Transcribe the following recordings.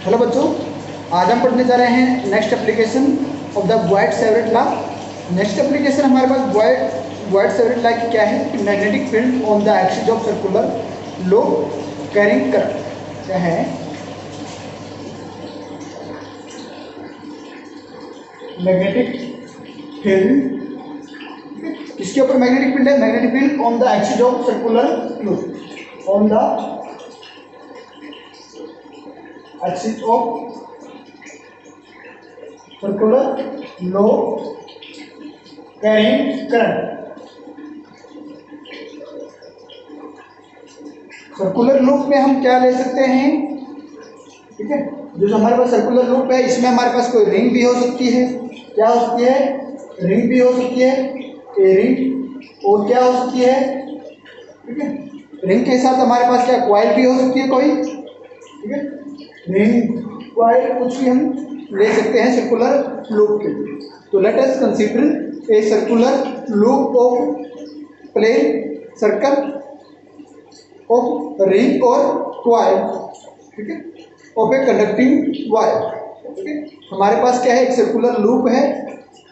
Hello बच्चों, आज हम पढ़ने जा रहे हैं next application of the Biot Savart law. Next application हमारे पास बॉयड-सैवरेट लॉ की क्या है कि magnetic field on the axis of circular loop carrying current क्या है। मैग्नेटिक फील्ड, इसके ऊपर मैग्नेटिक फील्ड है। Magnetic field on the axis of circular loop, on the axis of circular loop carrying current. Circular loop में हम क्या ले सकते हैं, ठीक है। जो हमारे पास सर्कुलर लूप है इसमें हमारे पास कोई रिंग भी हो सकती है। क्या हो सकती है? रिंग भी हो सकती है, ए रिंग। और क्या हो सकती है, ठीक है, रिंग के साथ हमारे पास क्या कॉइल भी हो सकती है कोई, ठीक है। रिंग, कॉइल, कुछ भी हम ले सकते हैं सर्कुलर लूप के लिए। तो let us consider a circular loop of plane circle of ring और कॉइल, ठीक है, ऑफ ए कंडक्टिंग वायर, ठीक है। हमारे पास क्या है, एक सर्कुलर लूप है,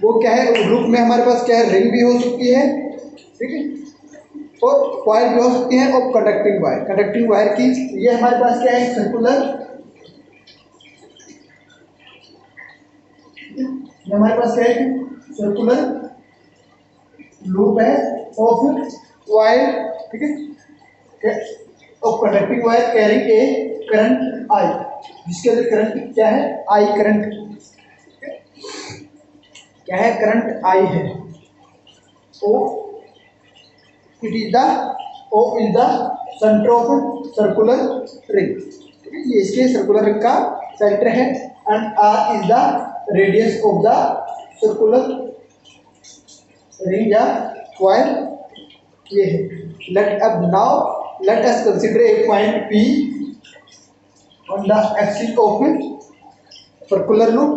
वो क्या है, लूप में हमारे पास क्या है, रिंग भी हो सकती है, ठीक है, और कॉइल भी हो सकती है, और कंडक्टिंग वायर। कंडक्टिंग वायर की ये हमारे पास क्या है, सर्कुलर, हमारे पास क्या है, सर्कुलर लूप है ऑफ वायर, ठीक है, of conducting wire carrying a current I, जिसके अंदर करंट क्या है, आई करंट, क्या है, करंट आई है। O it is the, O is the centre of circular ring, ठीक है, ये इसके सर्कुलर रिंग का सेंटर है। And R is the radius of the circular ring या कॉइल, ये है। लेट अब now let us consider a point P on the axis of circular loop,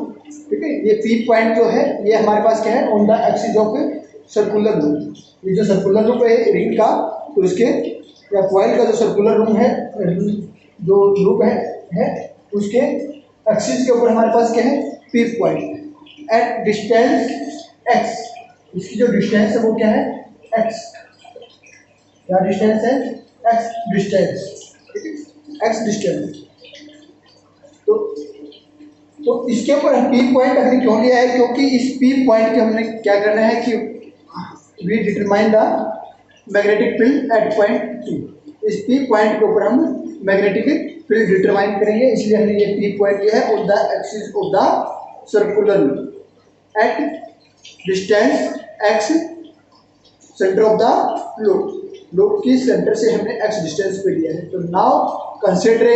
ठीक है। ये P पॉइंट जो है ये हमारे पास क्या है, on the axis of circular loop. ये जो सर्कुलर लूप है रिंग का, तो इसके या कॉइल का जो सर्कुलर लूप है, जो लूप है उसके एक्सिस के ऊपर हमारे पास क्या है, P point eight distance x। इसकी जो डिस्टेंस है वो क्या है, x। क्या डिस्टेंस है, x डिस्टेंस, ठीक है, x डिस्टेंस। तो इसके ऊपर P पॉइंट हमने क्यों लिया है, क्योंकि इस P पॉइंट के हमने क्या करना है कि we determine the magnetic field at point P। इस P पॉइंट के ऊपर हम मैग्नेटिक फील्ड डिटरमाइन करेंगे, इसलिए हमने ये P पॉइंट लिया है on the axis of the circular at distance x, centre of the loop. Loop की सेंटर से हमने x डिस्टेंस पे लिया है। तो now consider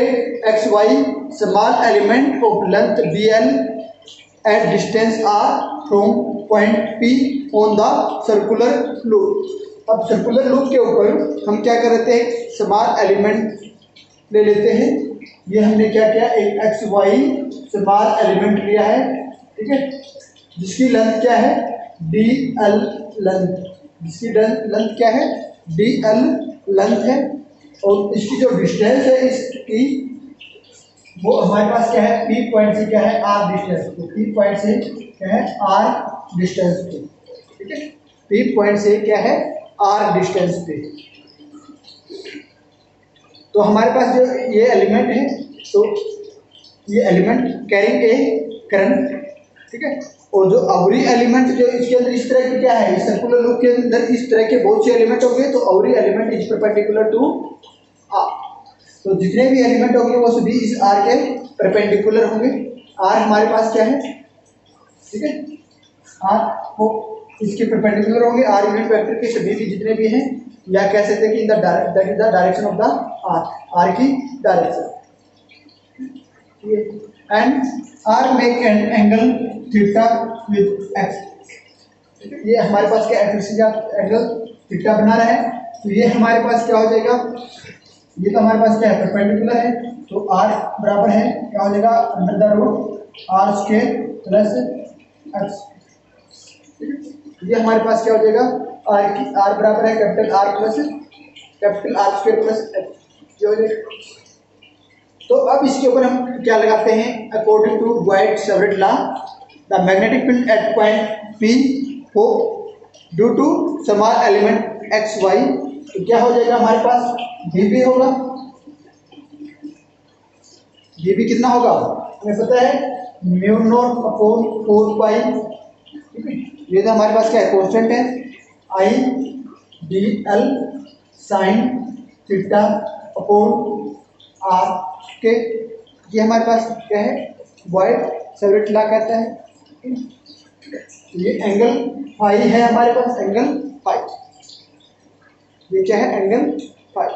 x y small element of length bl at distance r from point P on the circular loop. अब circular loop के ऊपर हम क्या कर रहे थे, स्मॉल एलिमेंट ले लेते हैं। ये हमने क्या किया, एक एक्स वाई स्मॉल एलिमेंट लिया है, ठीक है, जिसकी लेंथ क्या है, dl लेंथ, जिसकी लेंथ क्या है, dl लेंथ है। और इसकी जो डिस्टेंस है इसकी, वो हमारे पास क्या है, P पॉइंट से क्या है, r डिस्टेंस। तो P पॉइंट से क्या है, r डिस्टेंस पे, ठीक है, P पॉइंट से क्या है, r डिस्टेंस पे। तो हमारे पास जो ये एलिमेंट है, तो ये एलिमेंट कैरिंग ए करंट, ठीक है। और जो अवरी एलिमेंट जो इसके अंदर इस तरह की क्या है, इस सर्कुलर लूप के अंदर इस तरह के बहुत से एलिमेंट होंगे, तो every element is perpendicular to r. तो जितने भी एलिमेंट होंगे वो सभी इस आर के परपेंडिकुलर होंगे। आर हमारे पास क्या है, ठीक है, आर वो इसके परपेंडिकुलर होंगे। आर यूनिट वेक्टर के सभी भी जितने भी हैं, या कह सकते हैं कि in the that is the direction of the R, R की direction. And R make an angle theta with X, ये हमारे पास क्या एक्सिस या एंगल थीटा बना रहा है। तो ये हमारे पास क्या हो जाएगा, ये तो हमारे पास क्या है, परपेंडिकुलर है। तो आर बराबर है क्या हो जाएगा, under the root are square plus x, ये हमारे पास क्या हो जाएगा, आर बराबर है capital r plus capital r square plus x, ये हो जाएगा। तो अब इसके ऊपर हम क्या लगाते हैं, according to Biot Savart law the magnetic field at point P हो due to small element X Y, तो क्या हो जाएगा हमारे पास डीबी होगा। डीबी कितना होगा हमें पता है, म्यू नॉट अपॉन 4 पाई, ठीक है। ये तो हमारे पास क्या है, कांस्टेंट है, I D L sine theta upon r के। ये हमारे पास क्या है, वाइट-शेवरेट लॉ कहता है। ये एंगल फाई है हमारे पास, एंगल फाई, ये क्या है, एंगल फाई।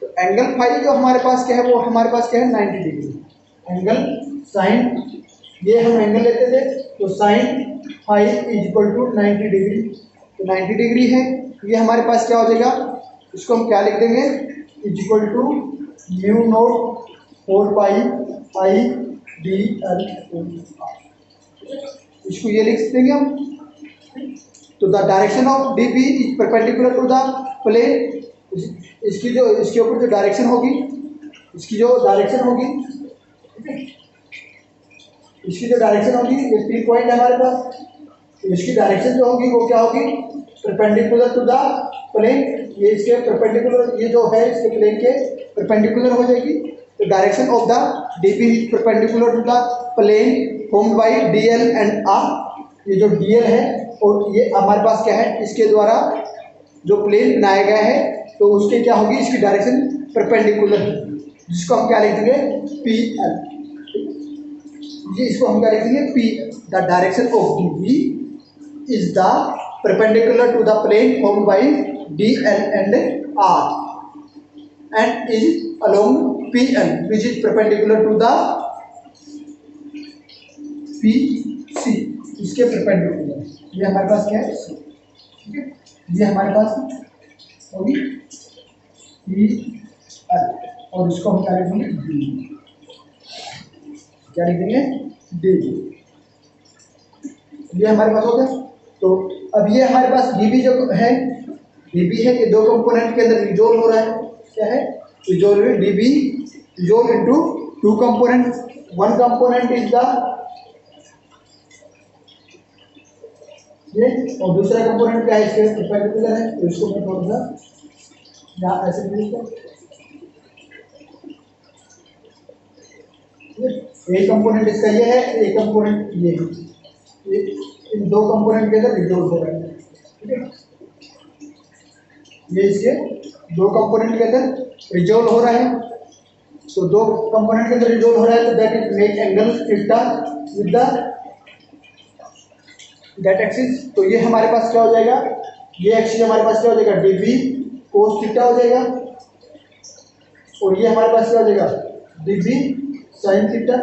तो एंगल फाई जो हमारे पास क्या है, वो हमारे पास क्या है 90 डिग्री। एंगल साइन, ये हम एंगल लेते थे, तो sine phi is equal to 90 degree, तो 90 डिग्री है। ये हमारे पास क्या हो जाएगा, इसको हम क्या लिख देंगे, is equal to mu naught 4 pi I D L, इसको ये लिख देंगे हम। तो the direction of D B is perpendicular to the plane, इसकी जो इसके ऊपर जो डायरेक्शन होगी, इसकी जो डायरेक्शन होगी, ठीक है, इसकी जो डायरेक्शन होगी, ये पी पॉइंट है हमारे पास, तो इसकी डायरेक्शन जो होगी वो क्या होगी, परपेंडिकुलर टू द प्लेन। ये इसके परपेंडिकुलर, ये जो है इसके प्लेन के परपेंडिकुलर हो जाएगी। तो direction of the DB is perpendicular to the plane formed by DL and R. ये जो डीएल है और ये हमारे पास क्या है, इसके द्वारा जो प्लेन बनाया गया है, तो उसके क्या होगी, इसकी डायरेक्शन परपेंडिकुलर है, जिसको हम क्या लिख देंगे, पी एल। ये इसको हम क्या लिख देंगे, P. The direction of dB is the perpendicular to the plane formed by DL and R and is along PL which is perpendicular to the PC, इसके perpendicular। ये हमारे पास क्या है, ठीक है, ये हमारे पास होगी PL और इसको हम क्या लिख देंगे, D, क्या लिख देंगे, D। ये हमारे पास हो गया। तो अब ये हमारे पास डीबी जो है, डीबी है, ये दो कंपोनेंट के अंदर रिजोल्व हो रहा है, क्या है, resolve, dB resolve into two component. One component is the ये, और दूसरा कंपोनेंट क्या है, इसके परपेंडिकुलर है, तो इसको मैं थोड़ा सा यहाँ ऐसे लिखता हूँ। एक कंपोनेंट इसका ये है, एक कंपोनेंट ये है, इन दो कंपोनेंट के अंदर रिजोल्व हो रहा है, ठीक है। ये इसके दो कंपोनेंट के अंदर रिजोल्व हो रहा है, तो दो कंपोनेंट के अंदर रिजोल्व हो रहा है, तो that is make angle theta with the that axis. तो ये हमारे पास क्या हो जाएगा, ये एक्सिस हमारे पास क्या हो जाएगा, डीबी कोस थीटा हो जाएगा, और ये हमारे पास क्या हो जाएगा, डीबी साइन थीटा,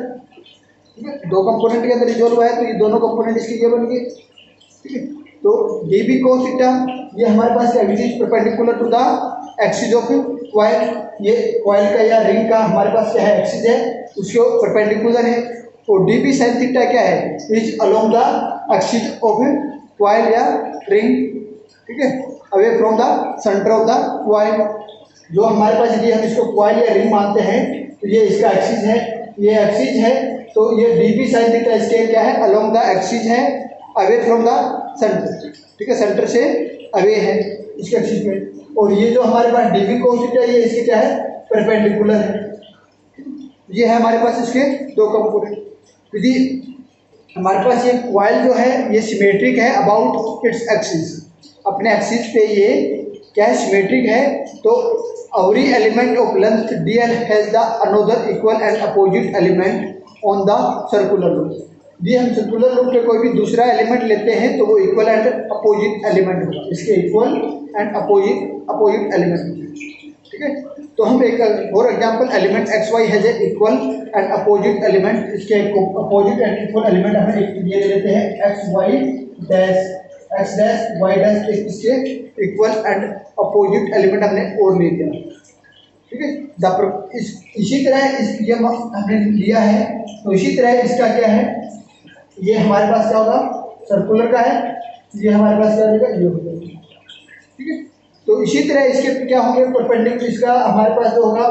ठीक है। दो कंपोनेंट के अंदर रिजोल्व हुआ है, तो ये दोनों कंपोनेंट इसके ये बन गए, ठीक है। तो डीबी कोस थीटा, ये हमारे पास क्या, which is perpendicular to the axis of coil. ये कॉइल का या रिंग का हमारे पास क्या है, एक्सिस है, उसके परपेंडिकुलर है। और डीबी साइन थीटा क्या है, is along the axis of coil या रिंग, ठीक है, away from the centre of the coil. जो हमारे पास यदि हम इसको कॉइल या रिंग मानते हैं, तो ये इसका एक्सिस है, ये एक्सिस है, तो ये डीबी साइन थीटा इसके क्या है, अलोंग द एक्सिस है, अवे फ्रॉम द सेंटर, ठीक है, सेंटर से अवे है इसके एक्सिस में। और ये जो हमारे पास डीबी कोस थीटा, ये इसके क्या है, परपेंडिकुलर है। ये है हमारे पास इसके दो कंपोनेंट। यदि हमारे पास ये कॉइल जो है, ये सिमेट्रिक है अबाउट इट्स एक्सिस, अपने एक्सिस पे ये क्या है, सिमेट्रिक है, तो every element of length dl has the another equal and opposite element on the circular loop। ये हम सर्कुलर लूप पे कोई भी दूसरा एलिमेंट लेते हैं, तो वो इक्वल एंड अपोजिट एलिमेंट होगा, इसके इक्वल एंड अपोजिट एलिमेंट, ठीक है। तो हम एक और example, element X Y has a equal and opposite element, इसके अपोजिट एंड इक्वल एलिमेंट हम ये लेते हैं X Y dash, X dash Y dash, इसके इक्वल एंड अपोजिट एलिमेंट हमने और ले लिया, ठीक है। इसी तरह ये हमने लिया है, तो इसी तरह इसका क्या है, ये हमारे पास क्या होगा, सर्कुलर का है, ये हमारे पास क्या होगा, ये होगा, ठीक है। तो इसी तरह इसके क्या होंगे परपेंडिकुलर, इसका हमारे पास जो होगा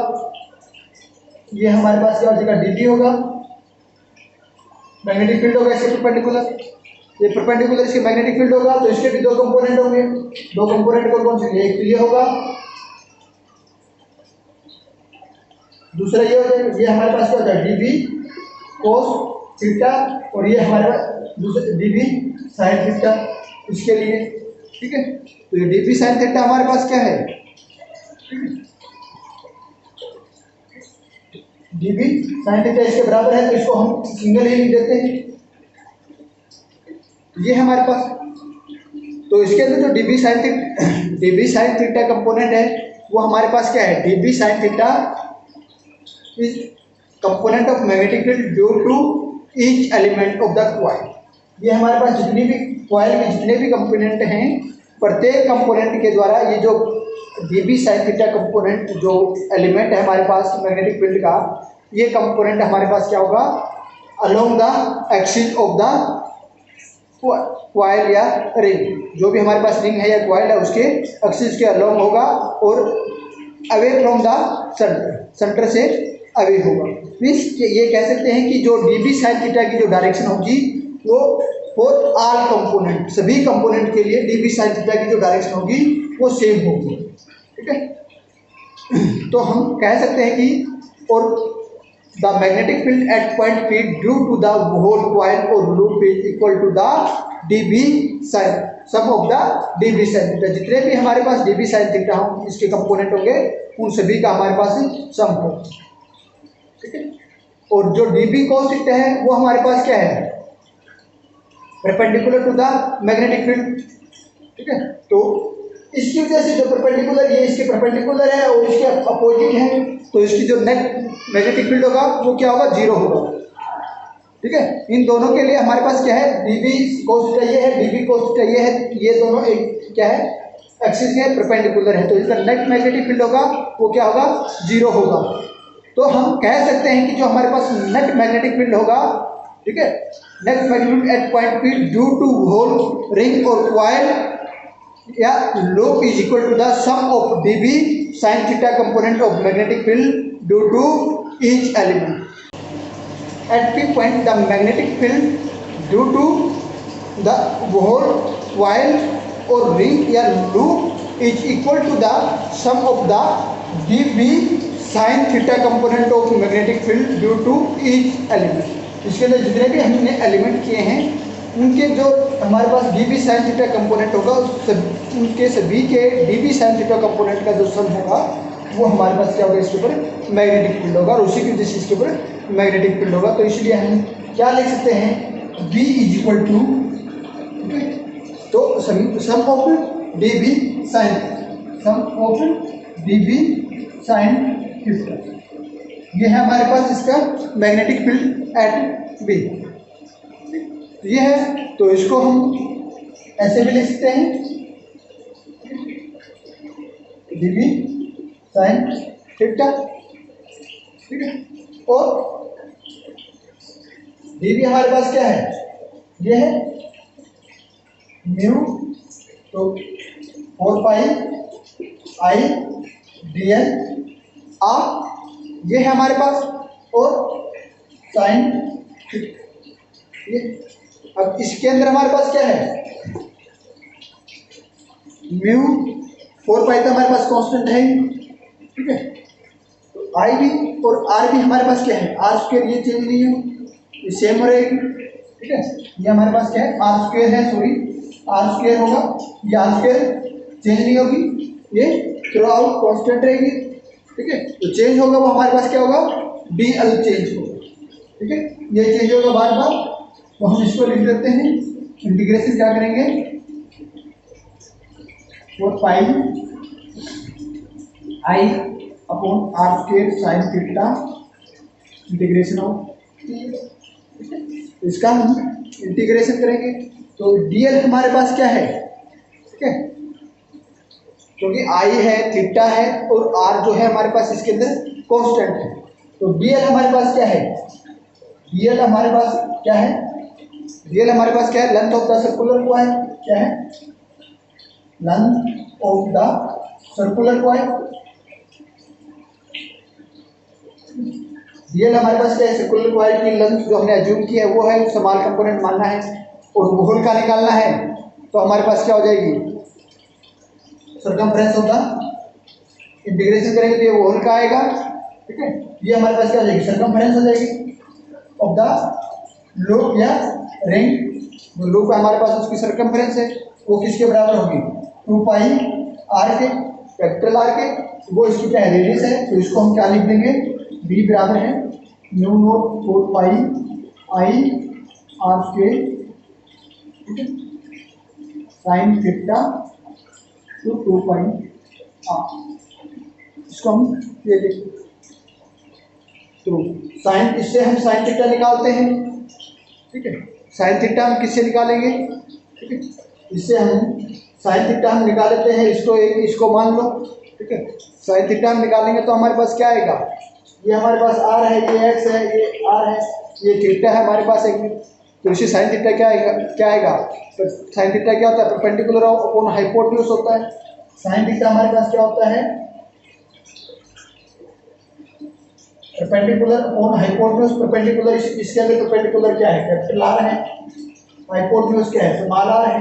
ये हमारे पास क्या हो जाएगा, डीबी होगा, मैग्नेटिक फील्ड होगा इसके परपेंडिकुलर, ये परपेंडिकुलर इसके मैग्नेटिक फील्ड होगा, तो इसके भी दो कंपोनेंट होंगे, दो कंपोनेंट कौन कौन से, एक तो ये होगा, दूसरा ये हो जाएगा, ये हमारे पास क्या होता है डीबी कोस थीटा, और ये हमारे पास दूसरा डीबी साइन थीटा इसके लिए, ठीक है। तो ये डीबी साइन थीटा हमारे पास क्या है, डीबी साइन थीटा इसके बराबर है, तो इसको हम सिंगल ही लिख देते हैं, ये हमारे पास। तो इसके अंदर जो डीबी साइन थीटा कंपोनेंट है वो हमारे पास क्या है, DB sine theta is component of magnetic field due to each element of the coil. ये हमारे पास जितनी भी कॉइल के जितने भी कंपोनेंट हैं, प्रत्येक कंपोनेंट के द्वारा ये जो डीबी साइन थीटा कंपोनेंट जो एलिमेंट है हमारे पास मैग्नेटिक फील्ड का, ये कंपोनेंट हमारे पास क्या होगा, along the axis of the coil या रिंग, जो भी हमारे पास रिंग है या क्वाइल है उसके एक्सिस के अलोंग होगा और अवे फ्रॉम द सेंटर से अवे होगा। मीन्स ये कह सकते हैं कि जो डीबी साइन थीटा की जो डायरेक्शन होगी वो फॉर ऑल कंपोनेंट, सभी कंपोनेंट के लिए डीबी साइन थीटा की जो डायरेक्शन होगी वो सेम होगी, ठीक है। तो हम कह सकते हैं कि और the magnetic field at point P due to the whole coil और loop is equal to the dB sine sum of the dB sine theta. जितने भी हमारे पास डीबी साइन थीटा हो इसके कंपोनेंट होंगे उन सभी का हमारे पास सम हो, ठीक है। और जो डीबी कॉस थीटा है वो हमारे पास क्या है, perpendicular to the magnetic field, ठीक है। तो इसकी वजह से जो परपेंडिकुलर, ये इसके परपेंडिकुलर है और इसके अपोजिट है, तो इसकी जो नेट मैग्नेटिक फील्ड होगा वो क्या होगा, जीरो होगा, ठीक है। इन दोनों के लिए हमारे पास क्या है, डीबी कोस थीटा ये है, डीबी कोस थीटा ये है, ये दोनों एक क्या है, एक्सिस के परपेंडिकुलर है, तो इसका नेट मैग्नेटिक फील्ड होगा वो क्या होगा, जीरो होगा। तो हम कह सकते हैं कि जो हमारे पास नेट मैग्नेटिक फील्ड होगा, ठीक है, net magnetic at point P due to whole ring और क्वाइल या loop is equal to the sum of DB sine theta component of magnetic field due to each element. At P point the magnetic field due to the whole coil और ring या loop is equal to the sum of the dB sine theta component of magnetic field due to each element. इसके अंदर जितने भी हमने element किए हैं उनके जो हमारे पास डीबी साइन थीटा कंपोनेंट होगा उनके सभी के डीबी साइन थीटा कंपोनेंट का जो सम होगा वो हमारे पास क्या होगा, इसके ऊपर मैग्नेटिक फील्ड होगा, और उसी की वजह से इसके ऊपर मैग्नेटिक फील्ड होगा। तो इसलिए हम क्या लिख सकते हैं, B इज इक्वल टू, तो सम ऑफ डीबी साइन थीटा, ये है हमारे पास इसका मैग्नेटिक फील्ड एट B, ये है। तो इसको हम ऐसे भी लिख सकते हैं, डीबी साइन थीटा, ठीक है। और डीबी हमारे पास क्या है, ये है म्यू, तो 4 pi I D L R, ये है हमारे पास, और साइन थीटा, ये। अब इसके अंदर हमारे पास क्या है, म्यू 4 पाई तो हमारे पास कांस्टेंट है, ठीक है। तो आई भी और आर भी हमारे पास क्या है, आर स्क्वायर, ये चेंज नहीं हो, ये सेम रहेगी, ठीक है। ये हमारे पास क्या है, आर स्क्वायर है, सॉरी आर स्क्वायर होगा, ये आर स्क्वायर चेंज नहीं होगी, ये थ्रू आउट कांस्टेंट रहेगी, ठीक है। तो चेंज होगा वो हमारे पास क्या होगा, डी एल चेंज होगा, ठीक है। ये चेंज होगा बार बार, तो हम इसको लिख देते हैं, इंटीग्रेशन क्या करेंगे, 4 pi I upon R square sine theta integration of, इसका हम इंटीग्रेशन करेंगे, तो डीएल हमारे पास क्या है, ठीक है, क्योंकि आई है, थीटा है और आर जो है हमारे पास इसके अंदर कांस्टेंट है, तो डीएल हमारे पास क्या है, डीएल हमारे पास क्या है, डीएल हमारे पास क्या है, length of the circular coil, क्या है, length of the circular coil, DL हमारे पास क्या है, सर्कुलर कॉइल की लेंथ जो हमने एज्यूम की है वो है, स्मॉल कंपोनेंट मानना है और होल का निकालना है, तो हमारे पास क्या हो जाएगी, सरकमफ्रेंस ऑफ द, इंटीग्रेशन करेंगे तो ये होल का आएगा, ठीक है। ये हमारे पास क्या हो जाएगी, सरकमफ्रेंस हो जाएगी ऑफ द लूप या रिंग। जो लूप हमारे पास उसकी सरकमफ्रेंस है वो किसके बराबर होगी, 2 पाई आर के, कैपिटल आर के, वो इसकी क्या है, रेडियस है, तो इसको हम क्या लिख देंगे, बी बराबर है mu naught 4 pi I R square, ठीक है, sine theta to 2 pi R, इसको हम ये लिख, तो साइन, इससे हम साइन थीटा निकालते हैं, ठीक है। साइन थीटा हम किससे निकालेंगे, ठीक है, इससे हम साइन थीटा हम निकाल लेते हैं, इसको एक इसको मान लो, ठीक है। साइन थीटा हम निकालेंगे तो हमारे पास क्या आएगा, ये हमारे पास आर है, ये एक्स है, ये आर है, ये थीटा है हमारे पास एक, तो इसी साइन थीटा क्या आएगा, तो साइन थीटा क्या होता है, परपेंडिकुलर अपॉन हाइपोटेन्यूज होता है। साइन थीटा हमारे पास क्या होता है, परपेंडिकुलर अपॉन हाइपोटेन्यूज, परपेंडिकुलर इसके अंदर परपेंडिकुलर क्या है, कैपिटल आर है, हाइपोटेन्यूज क्या है, स्मॉल आर है,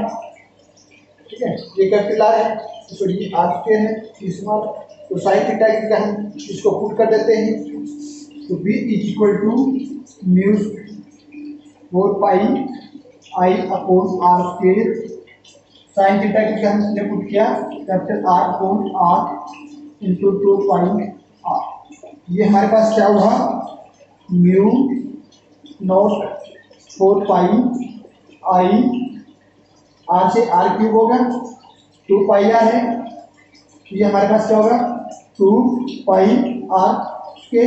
ठीक है, ये कैपिटल आर है, तो ये आर स्क्वायर है, ये स्मॉल, तो साइन थीटा की हम इसको पुट कर देते हैं, तो B is equal to mu 4 pi I upon R square, sine theta की हमने पुट किया capital R upon R into 2 pi R, ये हमारे पास क्या हुआ, mu naught 4 pi I, R से आर क्यूब होगा, 2 पाई आर है, ये हमारे पास क्या होगा, 2 पाई आर के,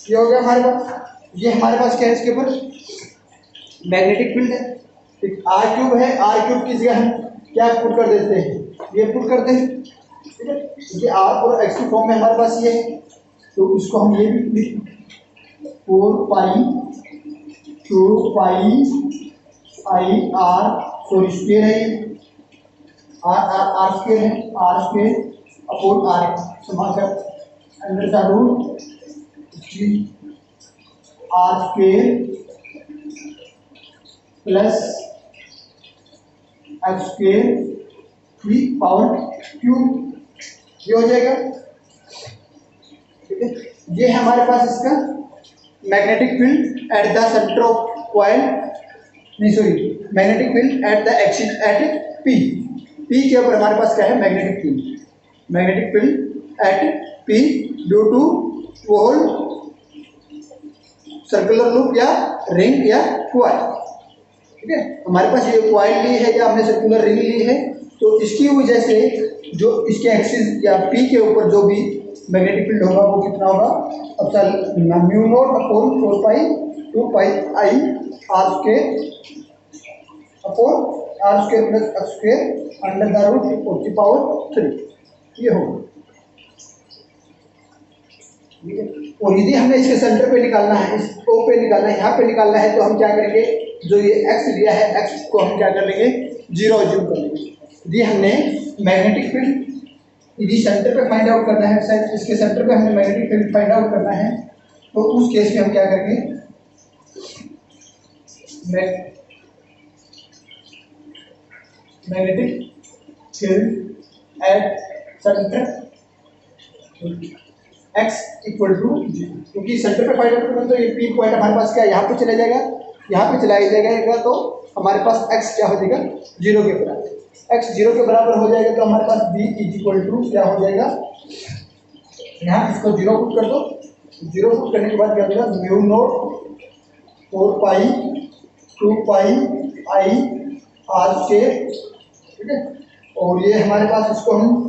ये हो गया हमारे पास। ये हमारे पास क्या है, इसके ऊपर मैग्नेटिक फील्ड है, एक आर क्यूब है, आर क्यूब की जगह हम क्या पुट कर देते हैं, ये पुट करते हैं, ठीक है, क्योंकि आर और एक्स की फॉर्म में हमारे पास ये है, तो इसको हम ये भी 4 pi 2 pi I R, sorry square है, आर स्क्वायर है, आर स्क्वायर अपॉन आर समाकर अंडर का root are square plus x square की पावर क्यूब, ये हो जाएगा, ठीक है। ये है हमारे पास इसका magnetic field at the centre of coil, नहीं sorry, magnetic field at the axis at P, P के ऊपर हमारे पास क्या है, magnetic field, magnetic field at P due to whole circular loop या रिंग या कॉइल, ठीक है। हमारे पास ये कॉइल ली है या हमने सर्कुलर रिंग ली है, तो इसकी वजह से जो इसके एक्सिस या पी के ऊपर जो भी मैग्नेटिक फील्ड होगा वो कितना होगा, अब चल mu naught upon 4 pi 2 pi I R square upon R square plus x square under the root 4 की पावर 3, ये होगा, ठीक है। और यदि हमने इसके सेंटर पे निकालना है, इस ओ पे निकालना है, यहाँ पे निकालना है, तो हम क्या करेंगे, जो ये एक्स लिया है, एक्स को हम क्या कर लेंगे, 0 एज्यूम कर लेंगे। यदि हमने मैग्नेटिक फील्ड यदि सेंटर पे फाइंड आउट करना है, इसके सेंटर पे हमने मैग्नेटिक फील्ड फाइंड आउट करना है, तो उस केस में हम क्या करेंगे, magnetic field at centre x equal to 0, क्योंकि सेंटर पे फाइंड आउट करना, तो ये पी पॉइंट हमारे पास क्या यहाँ पे चला जाएगा, यहाँ पे चला जाएगा, तो हमारे पास x क्या हो जाएगा, 0 के बराबर, x 0 के बराबर हो जाएगा, तो हमारे पास b इज इक्वल टू क्या हो जाएगा, यहाँ इसको 0 पुट कर दो, 0 पुट करने के बाद क्या हो जाएगा, mu naught 4 pi 2 pi I R square, ठीक है। और ये हमारे पास इसको हम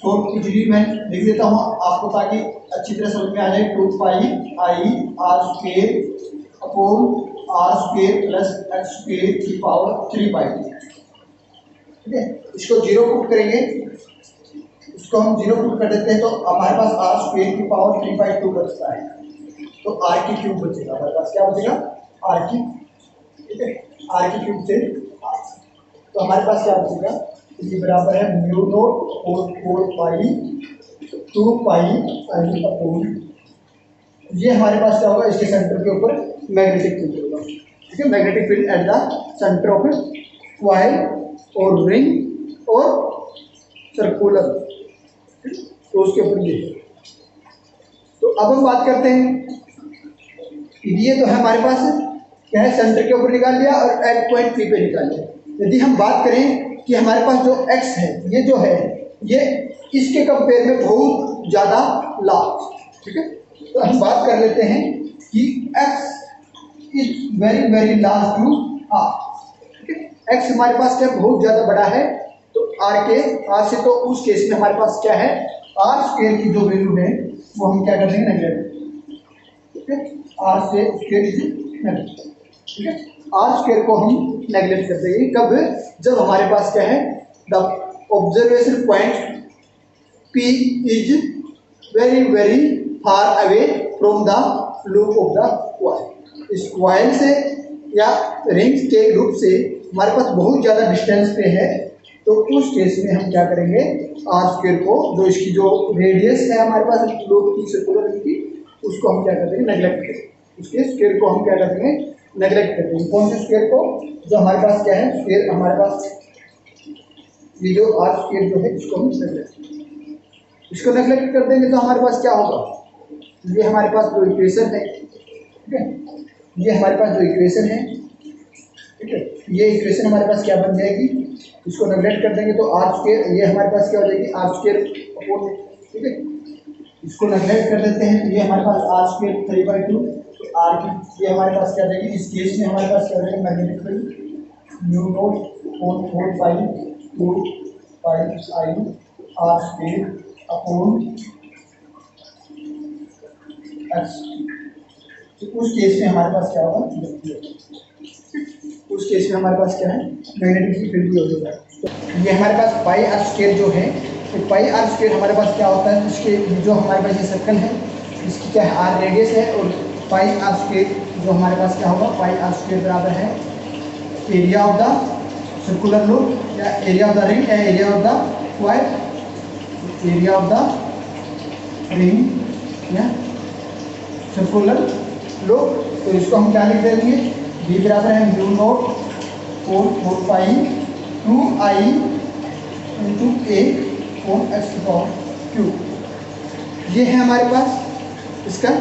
की डिग्री में लिख देता हूँ आपको, ताकि अच्छी तरह समझ में आ जाए, 2 pi I R square upon R square plus x square की पावर 3 पाई, ठीक है। इसको 0 पुट करेंगे, इसको हम 0 पुट कर देते हैं, तो हमारे पास आर स्क्वायर की पावर 3/2 बचता है, तो आर की क्यूब बचेगा, हमारे पास क्या बचेगा, आर की, ठीक है, आर की क्यूब से, तो हमारे पास क्या बचेगा, ये बराबर है mu naught 4 pi 2 pi I upon ये हमारे पास क्या होगा, इसके सेंटर के ऊपर मैग्नेटिक फील्ड होगा। ठीक है, magnetic field at the centre of coil और रिंग और सर्कुलर, तो उसके ऊपर ये। तो अब हम बात करते हैं, ये तो है हमारे पास क्या है, सेंटर के ऊपर निकाल लिया और एट पॉइंट पी पे निकाल लिया। यदि हम बात करें कि हमारे पास जो एक्स है, ये जो है ये इसके कंपेयर में बहुत ज़्यादा लार्ज। ठीक है, तो हम बात कर लेते हैं कि x is very very large to r। ठीक है, x हमारे पास क्या बहुत ज़्यादा बड़ा है, तो r से, तो उस केस में हमारे पास क्या है, r स्क्वायर की जो वैल्यू है वो हम क्या कर देंगे, नेगलेक्ट। ठीक है, r से स्क्वायर इज नेगलेक्ट। ठीक है, r स्क्वायर को हम नेगलेक्ट कर देंगे कब, जब हमारे पास क्या है, the observation point P is very very far away from the loop of the coil। इस कॉइल से या रिंग्स के लूप से हमारे पास बहुत ज़्यादा डिस्टेंस पे है, तो उस केस में हम क्या करेंगे, आर स्क्वायर को, जो इसकी जो रेडियस है हमारे पास लूप की, सर्कुलर की, उसको हम क्या कर देंगे, नेगलेक्ट करेंगे। उसके स्क्वायर को हम क्या कर देंगे, नेगलेक्ट कर देंगे। कौन से स्क्वायर को, जो हमारे पास क्या है, स्क्वायर हमारे पास ये जो आर स्क्वायर जो है इसको हम नेगलेक्ट, इसको नेगलेक्ट कर देंगे तो हमारे पास क्या होगा, ये हमारे पास जो इक्वेशन है, ठीक है, ये हमारे पास जो इक्वेशन है, ठीक है, ये इक्वेशन हमारे पास क्या बन जाएगी, इसको नेगलेक्ट कर देंगे तो आर स्क्वायर, ये हमारे पास क्या हो जाएगी, आर स्क्वायर अपॉन, ठीक है, इसको नेगलेक्ट कर देते हैं, ये हमारे पास आर स्क्वायर 3/2, तो आर की ये हमारे पास क्या जाएगी, इस केस में हमारे पास क्या हो जाएगा, magnetic field mu naught upon 4 pi 2 pi I R square upon x. तो उस केस में हमारे पास क्या होगा, उस केस में हमारे पास क्या है, मैग्नेटिक फील्ड भी हो जाएगा। तो ये हमारे पास पाई आर स्क्वायर जो है, तो पाई आर स्क्वायर हमारे पास क्या होता है, इसके जो हमारे पास ये सर्कल है इसकी क्या है, आर रेडियस है, और पाई आर स्क्वायर जो हमारे पास क्या होगा, पाई आर स्क्वायर बराबर है area of the circular loop या एरिया ऑफ द रिंग या area of the coil, area of the ring या सर्कुलर लूप। तो इसको हम क्या लिख देंगे, b बराबर है mu naught 4 pi 2 I into A on X to power Q. ये है हमारे पास इसका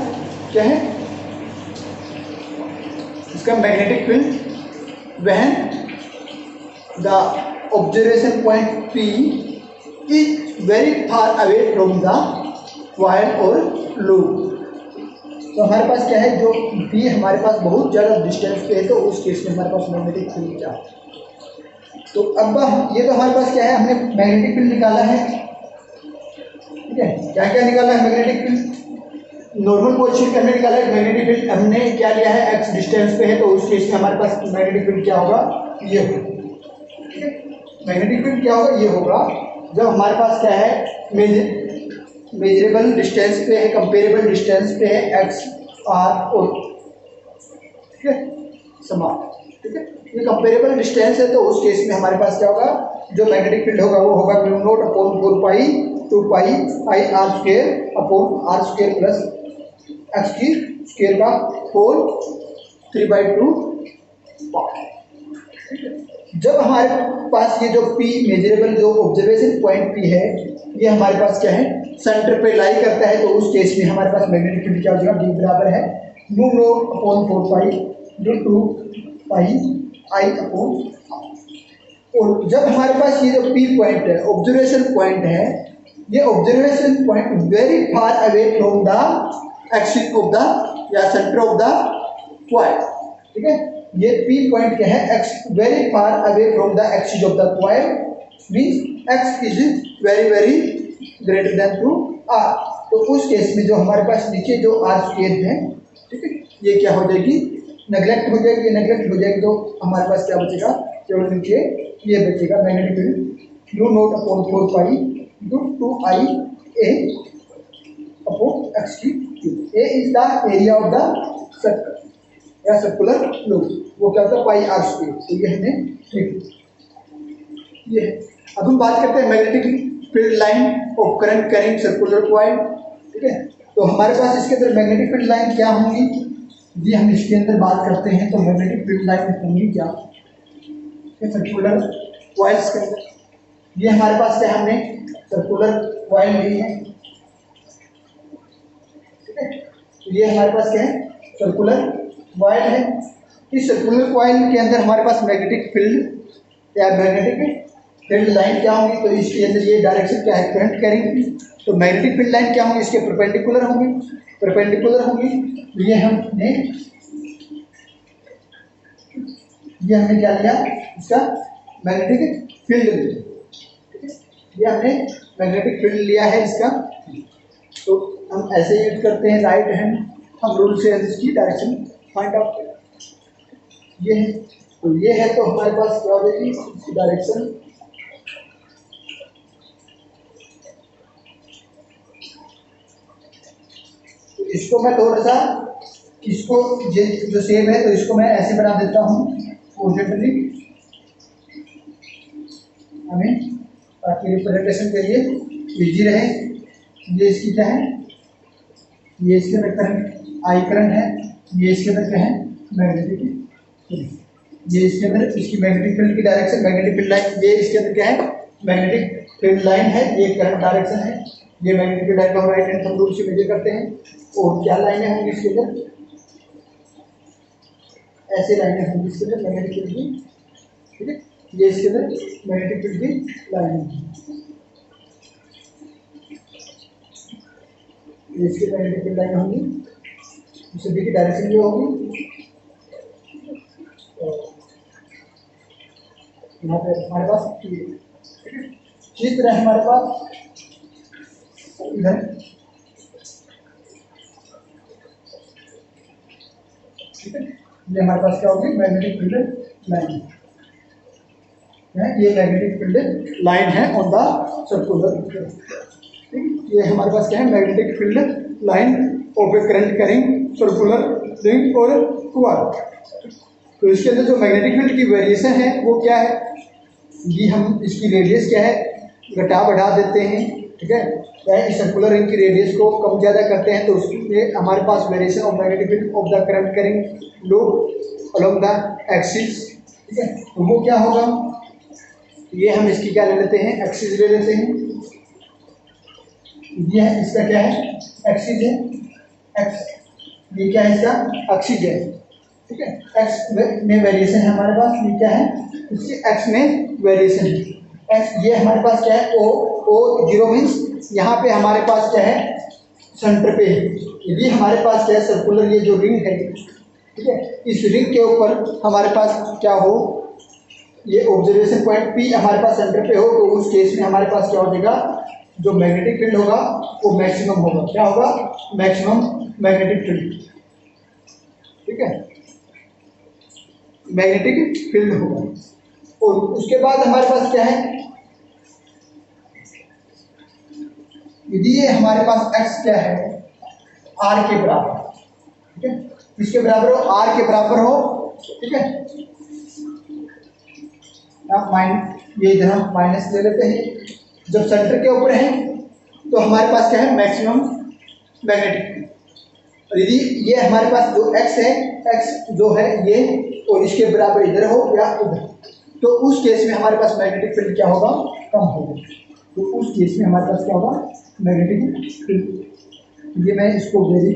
क्या है, इसका magnetic field when the observation point P is very far away from the coil और लूप। तो हमारे पास क्या है, जो P हमारे पास बहुत ज़्यादा डिस्टेंस पे है, तो उस केस में हमारे पास मैग्नेटिक फील्ड क्या है। तो अब ये तो हमारे पास क्या है, हमने मैग्नेटिक फील्ड निकाला है, ठीक है, क्या क्या निकाला है, मैग्नेटिक फील्ड नॉर्मल पोजीशन पे हमने निकाला है, मैग्नेटिक फील्ड हमने क्या लिया है, x डिस्टेंस पे है, तो उस केस में हमारे पास मैग्नेटिक फील्ड क्या होगा, ये होगा। ठीक है, मैग्नेटिक फील्ड क्या होगा, ये होगा जब हमारे पास क्या है, मेजरेबल डिस्टेंस पे है, कंपेरेबल डिस्टेंस पे है, एक्स आर और, ठीक है, समान। ठीक है, ये कंपेरेबल डिस्टेंस है, तो उस केस में हमारे पास क्या होगा, जो मैग्नेटिक फील्ड होगा वो होगा mu naught upon 4 pi 2 pi I R square upon R square plus X की स्क्वायर का होल 3/2 पाई। जब हमारे पास ये जो P मेजरेबल जो ऑब्जर्वेशन पॉइंट P है, ये हमारे पास क्या है, सेंटर पे लाई करता है, तो उस केस में हमारे पास मैग्नेटिक फील्ड क्या हो जाएगा, D बराबर है म्यू नॉट अपॉन 4 पाई जो 2 पाई आई अपॉन। और जब हमारे पास ये जो P पॉइंट है, ऑब्जर्वेशन पॉइंट है, ये observation point very far away from the axis of the या सेंटर ऑफ द कॉइल। ठीक है, ये P पॉइंट क्या है, x very far away from the axis of the coil, means x is very very greater than to r। तो उस case में जो हमारे पास नीचे जो r स्क्वायर है, ठीक है, ये क्या हो जाएगी, नेगलेक्ट हो जाएगी, नेगलेक्ट हो जाएगी, तो हमारे पास क्या बचेगा, केवल नीचे ये बचेगा magnetic field mu naught upon 4 pi into 2 आई ए अपॉन एक्स की cube. A is the area of the circle या सर्कुलर लूप, वो क्या होता है, पाई आर स्क्वायर। तो ये हमें ठीक ये। अब हम बात करते हैं magnetic field line of current carrying circular coil. ठीक है, तो हमारे पास इसके अंदर मैग्नेटिक फील्ड लाइन क्या होंगी, ये हम इसके अंदर बात करते हैं। तो मैग्नेटिक फील्ड लाइन होंगी क्या, सर्कुलर कॉइल्स के अंदर। ये हमारे पास क्या, हमने सर्कुलर कॉइल ली है, ठीक है। तो ये हमारे पास क्या है, सर्कुलर कॉइल है। इस सर्कुलर कॉइल के अंदर हमारे पास मैग्नेटिक फील्ड या मैग्नेटिक फील्ड लाइन क्या होंगी, तो इसके अंदर ये डायरेक्शन क्या है, करंट कैरिंग। तो मैग्नेटिक फील्ड लाइन क्या होंगी, इसके परपेंडिकुलर होंगी, परपेंडिकुलर होंगी। ये हमने क्या लिया, इसका मैग्नेटिक फील्ड लिया, ये हमने मैग्नेटिक फील्ड लिया है इसका। तो हम ऐसे यूज करते हैं, राइट हैंड हम रूल से इसकी डायरेक्शन फाइंड आउट करें। ये है, तो ये है, तो हमारे पास क्या हो जाएगी इसकी डायरेक्शन। तो इसको मैं थोड़ा सा, इसको जो सेम है तो इसको मैं ऐसे बना देता हूँ पोजिटिवली, हमें ताकि रिप्रेजेंटेशन के लिए इजी रहे। ये इसकी क्या है, ये इसके अंदर करंट आई करंट है, ये इसके अंदर क्या है, मैग्नेटिक फील्ड। ये इसके अंदर इसकी मैग्नेटिक फील्ड की डायरेक्शन, मैग्नेटिक फील्ड लाइन, ये इसके अंदर क्या है, मैग्नेटिक फील्ड लाइन है, ये करंट डायरेक्शन है। ये मैग्नेटिक फील्ड लाइन का हम राइट हैंड थंब रूल से मेजर करते हैं। और क्या लाइनें होंगी इसके अंदर, ऐसे लाइनें होंगी इसके अंदर मैग्नेटिक फील्ड की, ठीक है। ये इसके अंदर मैग्नेटिक फील्ड की लाइन होगी, ये इसकी मैग्नेटिक फील्ड लाइन होंगी, सभी की डायरेक्शन ये होगी। यहाँ पे हमारे पास इसी तरह हमारे पास इधर, ठीक है, ये हमारे पास क्या होगी, मैग्नेटिक फील्ड लाइन है, ये मैग्नेटिक फील्ड लाइन है ऑन द सर्कुलर, ठीक। ये हमारे पास क्या है, magnetic field line of A current carrying circular ring और कॉइल। तो इसके अंदर जो मैग्नेटिक फील्ड की वेरिएशन है वो क्या है, ये हम इसकी रेडियस क्या है, घटा बढ़ा देते हैं, ठीक है। या इस सर्कुलर रिंग की रेडियस को कम ज़्यादा करते हैं, तो उसके हमारे पास variation of magnetic field of the current carrying loop along the axis, ठीक है। तो वो क्या होगा, ये हम इसकी क्या ले लेते हैं, एक्सिस ले लेते हैं। ये है इसका क्या है, एक्सिस है, एक्स, ये क्या है इसका एक्सिस है, ठीक है। एक्स में वेरिएशन है हमारे पास, ये क्या है, इसके एक्स में वेरिएशन है, एक्स। ये हमारे पास क्या है, ओ जीरो मीन्स यहाँ पे हमारे पास क्या है, सेंटर पे है। यदि हमारे पास क्या है, सर्कुलर ये जो रिंग है, ठीक है, इस रिंग के ऊपर हमारे पास क्या हो, ये ऑब्जर्वेशन पॉइंट पी हमारे पास सेंटर पे हो, तो उस केस में हमारे पास क्या हो जाएगा, जो मैग्नेटिक फील्ड होगा वो मैक्सिमम होगा। क्या होगा, मैक्सिमम मैग्नेटिक फील्ड, ठीक है, मैग्नेटिक फील्ड होगा। और उसके बाद हमारे पास क्या है, यदि ये हमारे पास x क्या है, r के बराबर, ठीक है, किसके बराबर हो, r के बराबर हो, ठीक है। ये इधर हम माइनस ले लेते हैं, जब सेंटर के ऊपर है तो हमारे पास क्या है, मैक्सिमम मैग्नेटिक फील्ड। और यदि ये हमारे पास जो x है, x जो है ये और इसके बराबर इधर हो या उधर, तो उस केस में हमारे पास मैग्नेटिक फील्ड क्या होगा, कम होगा। तो उस केस में हमारे पास क्या होगा, मैग्नेटिक फील्ड। ये मैं इसको दे दी,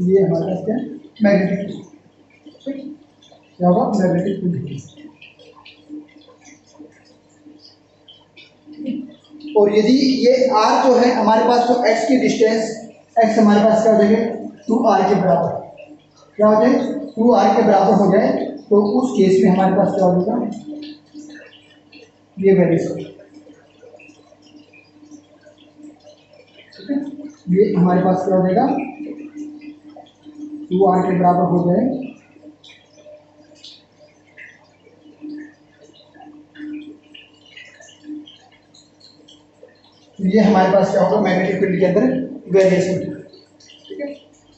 ये हमारे पास क्या है, मैग्नेटिक फील्ड, क्या होगा, मैग्नेटिक फील्ड। और यदि ये r जो है हमारे पास, तो x की डिस्टेंस, x हमारे पास क्या हो जाएगा, 2r के बराबर, क्या हो जाए, 2r के बराबर हो जाए, तो उस केस में हमारे पास क्या हो जाएगा, ये वेरिएशन, ठीक है, ये हमारे पास क्या हो जाएगा, 2r के बराबर हो जाए, ये हमारे पास क्या होगा, मैग्नेटिक फील्ड के अंदर वेरिएशन, ठीक है।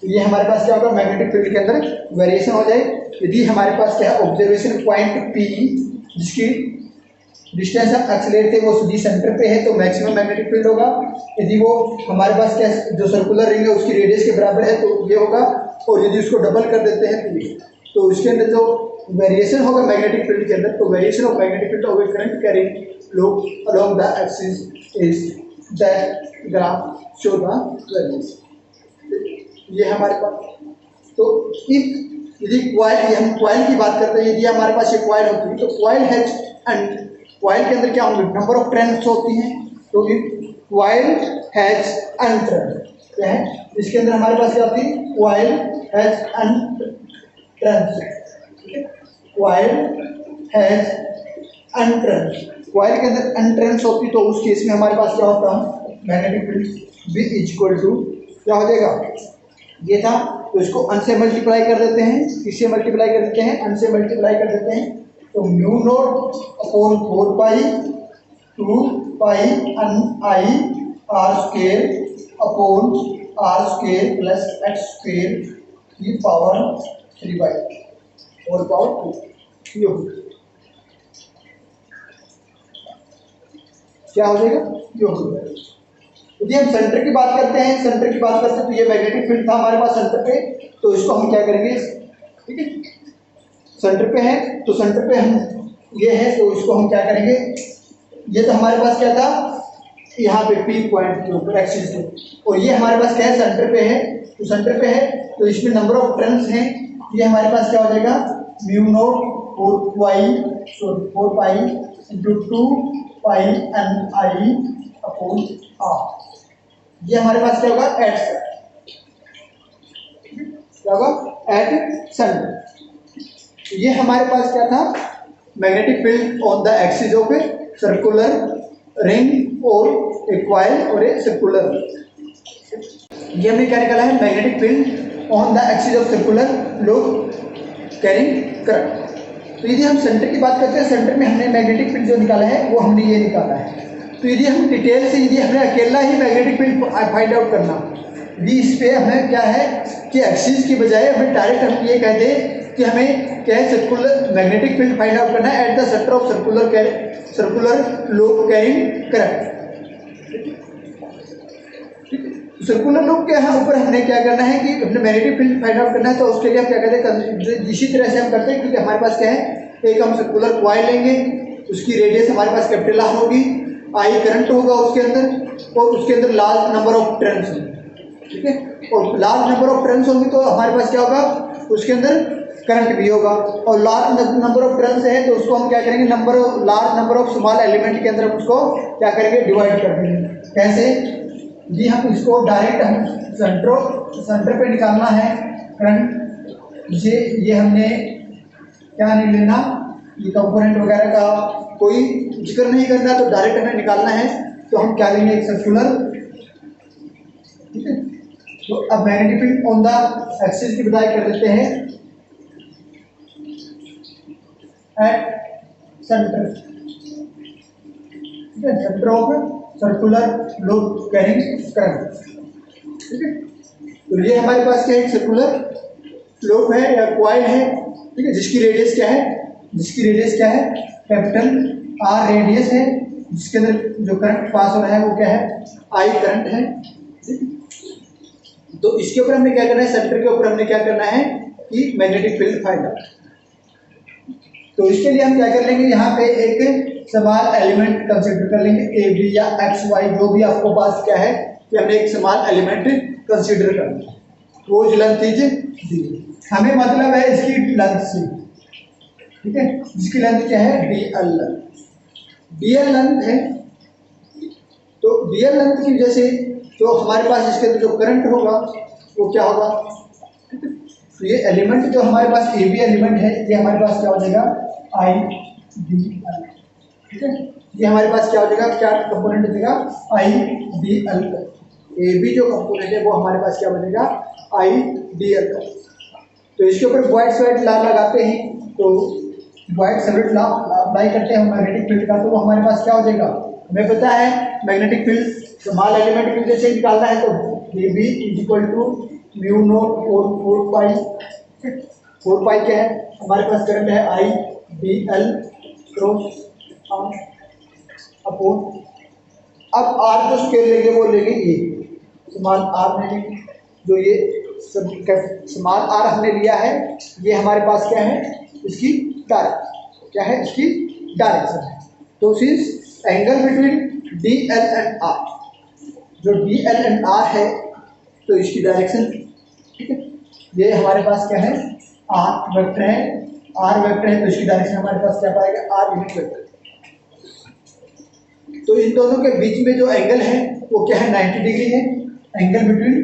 तो ये हमारे पास क्या होगा, मैग्नेटिक फील्ड के अंदर वेरिएशन हो जाए। यदि हमारे पास क्या है, ऑब्जर्वेशन पॉइंट P जिसकी डिस्टेंस हम एक्सेलरेट थे वो डी सेंटर पे है तो मैक्सिमम मैग्नेटिक फील्ड होगा। यदि वो हमारे पास क्या जो सर्कुलर रिंग है उसकी रेडियस के बराबर है तो ये होगा, और यदि उसको डबल कर देते हैं तो ये, तो इसके अंदर जो वेरिएशन होगा मैग्नेटिक फील्ड के अंदर, तो variation of magnetic field of current carrying loop along the axis is that graph show the variation. ये हमारे पास, तो यदि कॉइल, हम कॉइल की बात करते हैं, यदि हमारे पास ये कॉइल होती है तो कॉइल हैज एंड कॉइल के अंदर क्या होंगे, नंबर ऑफ टर्न्स होती हैं, तो कॉइल हैज एन टर्न क्या है, इसके अंदर हमारे पास क्या होती है, coil has an turns, coil has an turns, coil के अंदर एन टर्न्स होती तो उस केस में हमारे पास क्या होता है, magnetic field B equal to क्या हो जाएगा, ये था, तो इसको अन से मल्टीप्लाई कर देते हैं, किससे मल्टीप्लाई कर देते हैं, अन से मल्टीप्लाई कर देते हैं, तो mu naught upon 4 pi 2 pi N I R square upon R square plus x square की पावर 3 बाई और पावर 2 ये हो क्या हो जाएगा, ये हो जाएगा। यदि हम सेंटर की बात करते हैं, सेंटर की बात करते हैं तो ये मैग्नेटिक फील्ड था हमारे पास सेंटर पे, तो इसको हम क्या करेंगे, ठीक है, सेंटर पे है तो सेंटर पे हम ये है तो इसको हम क्या करेंगे, ये तो हमारे पास क्या था यहाँ पे पी पॉइंट के ऊपर एक्सिस पे, और ये हमारे पास क्या है सेंटर पे है, तो सेंटर पे है तो इसमें नंबर ऑफ टर्न्स हैं, ये हमारे पास क्या हो जाएगा mu naught 4 pi into 2 pi N I upon R, ये हमारे पास क्या होगा एट क्या होगा एट सेंटर। ये हमारे पास क्या था magnetic field on the axis of a circular ring और ए कॉइल और ए सर्कुलर, ये हमने क्या निकाला है magnetic field on the axis of circular loop carrying current. तो यदि हम सेंटर की बात करते हैं, सेंटर में हमने मैग्नेटिक फील्ड जो निकाला है वो हमने ये निकाला है। तो यदि हम डिटेल से, यदि हमें अकेला ही मैग्नेटिक फील्ड फाइंड आउट करना, यदि इस पे हमें क्या है कि एक्सिस की बजाय हमें डायरेक्ट हम ये कह दें कि हमें क्या है circular magnetic field find out करना है eight the centre of circular loop carrying current. Circular loop के यहाँ ऊपर हमने क्या करना है कि अपने मैग्नेटिक फील्ड फाइंड आउट करना है, तो उसके लिए हम क्या कहते हैं इसी तरह से हम करते हैं, क्योंकि हमारे पास क्या है एक हम सर्कुलर कॉइल लेंगे, उसकी रेडियस हमारे पास कैपिटल आर होगी, आई करंट होगा उसके अंदर और उसके अंदर लार्ज नंबर ऑफ टर्न्स होंगे, ठीक है, और लार्ज नंबर ऑफ टर्न्स होंगी तो हमारे पास क्या होगा उसके अंदर करंट भी होगा, और लार्ज नंबर ऑफ टर्न्स है तो उसको हम क्या करेंगे large number of small element के अंदर हम उसको क्या करेंगे डिवाइड कर देंगे। कैसे जी, हम इसको डायरेक्ट हम सेंटर पे निकालना है करंट, ये हमने क्या नहीं लेना, ये कंपोनेंट वगैरह का कोई जिक्र नहीं करना, तो डायरेक्ट हमें निकालना है, तो हम क्या लेंगे एक सर्कुलर, ठीक है। तो अब magnetic field on the axis की बजाय कर देते हैं एट सेंटर, ठीक है, centre of circular loop carrying current, ठीक है। तो ये हमारे पास क्या है सर्कुलर लूप है या कॉइल है, ठीक है, जिसकी रेडियस क्या है कैपिटल आर रेडियस है, जिसके अंदर जो करंट पास हो रहा है वो क्या है आई करंट है, ठीक है। तो इसके ऊपर हमने क्या करना है, सेंटर के ऊपर हमने क्या करना है कि मैग्नेटिक फील्ड फाइंड आउट। तो इसके लिए हम क्या कर लेंगे, यहाँ पे एक स्मॉल एलिमेंट कंसीडर कर लेंगे, ए बी या एक्स वाई जो भी आपको पास क्या है कि हमने एक स्मॉल एलिमेंट कंसीडर करना, वो लेंथ इज दी, हमें मतलब है इसकी लेंथ से, ठीक है, जिसकी लेंथ क्या है डीएल लेंथ है। तो डीएल लेंथ की वजह से तो हमारे पास इसके अंदर जो करंट होगा वो क्या होगा, तो ये एलिमेंट जो हमारे पास ए बी एलिमेंट है ये हमारे पास क्या हो जाएगा आई डी एल, ठीक है, ये हमारे पास क्या हो जाएगा, क्या कंपोनेंट हो जाएगा आई डी एल का, ए बी जो कंपोनेंट है वो हमारे पास क्या बनेगा आई डी एल का। तो इसके ऊपर व्हाइट सॉलिड लॉ लगाते हैं, तो व्हाइट सॉलिड लॉ अप्लाई करते हैं मैग्नेटिक फील्ड का, तो वो हमारे पास क्या हो जाएगा, हमें पता है मैग्नेटिक फील्ड स्मॉल एलिमेंट की वजह से निकालना है, तो A B is equal to mu naught और 4 पाई, 4 पाई क्या है हमारे पास करंट है I D L cross R, upon, अब आर जो स्केल लेंगे वो लेंगे ए, स्मॉल आर ले लेंगे, जो ये स्मॉल आर हमने लिया है, ये हमारे पास क्या है, इसकी डायरेक्शन क्या है, इसकी डायरेक्शन है। तो since angle between D L and R, जो डी एल एंड आर है तो इसकी डायरेक्शन, ठीक है, ये हमारे पास क्या है, आर वेक्टर है, आर वेक्टर है तो इसकी डायरेक्शन हमारे पास क्या पाएगा, आर यूनिट वेक्टर। तो इन दोनों के बीच में जो एंगल है वो क्या है, 90 डिग्री है। Angle between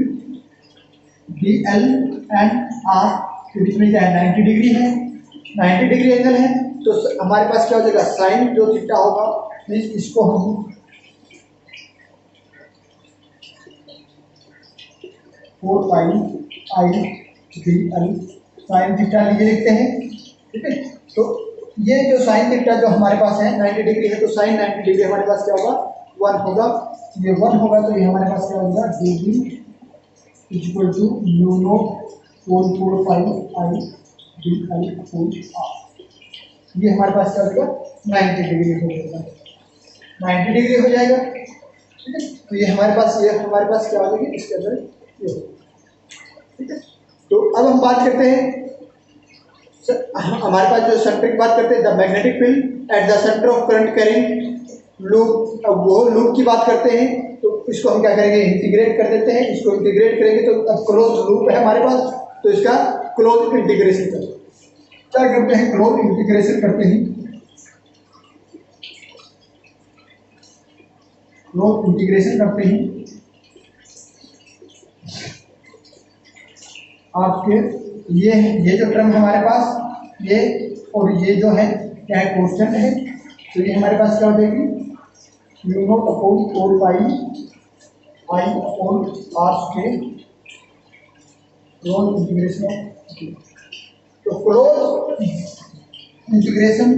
D L and R के बीच में क्या है, 90 डिग्री है, 90 डिग्री एंगल है। तो हमारे पास क्या हो जाएगा, साइन जो थीटा होगा, मीन्स इसको हम 4 pi I D L sine theta लिखते हैं, ठीक है। तो ये जो साइन थीटा जो हमारे पास है 90 डिग्री है, तो साइन 90 डिग्री हमारे पास क्या होगा, 1 होगा, ये 1 होगा, तो ये हमारे पास क्या होगा, D B equal to mu naught 4 pi I D L upon R. ये हमारे पास क्या हो जाएगा, 90 डिग्री हो जाएगा, 90 डिग्री हो जाएगा, ठीक है। तो ये हमारे पास क्या हो जाएगी, इसके अंदर ये, ठीक है। तो अब हम बात करते हैं, हमारे पास जो सेंटर की बात करते हैं, the magnetic field at the centre of current carrying loop. अब वो लूप की बात करते हैं, तो इसको हम क्या करेंगे, इंटीग्रेट कर देते हैं, इसको इंटीग्रेट करेंगे तो अब क्लोज लूप है हमारे पास, तो इसका क्लोज इंटीग्रेशन करते हैं। क्या करते हैं, क्लोज इंटीग्रेशन करते हैं, क्लोज इंटीग्रेशन करते हैं आपके ये जो टर्म हमारे पास ये और ये जो है क्या है, कांस्टेंट है, तो ये हमारे पास क्या हो जाएगी, mu naught upon 4 pi I upon R square close integration. तो क्लोज इंटीग्रेशन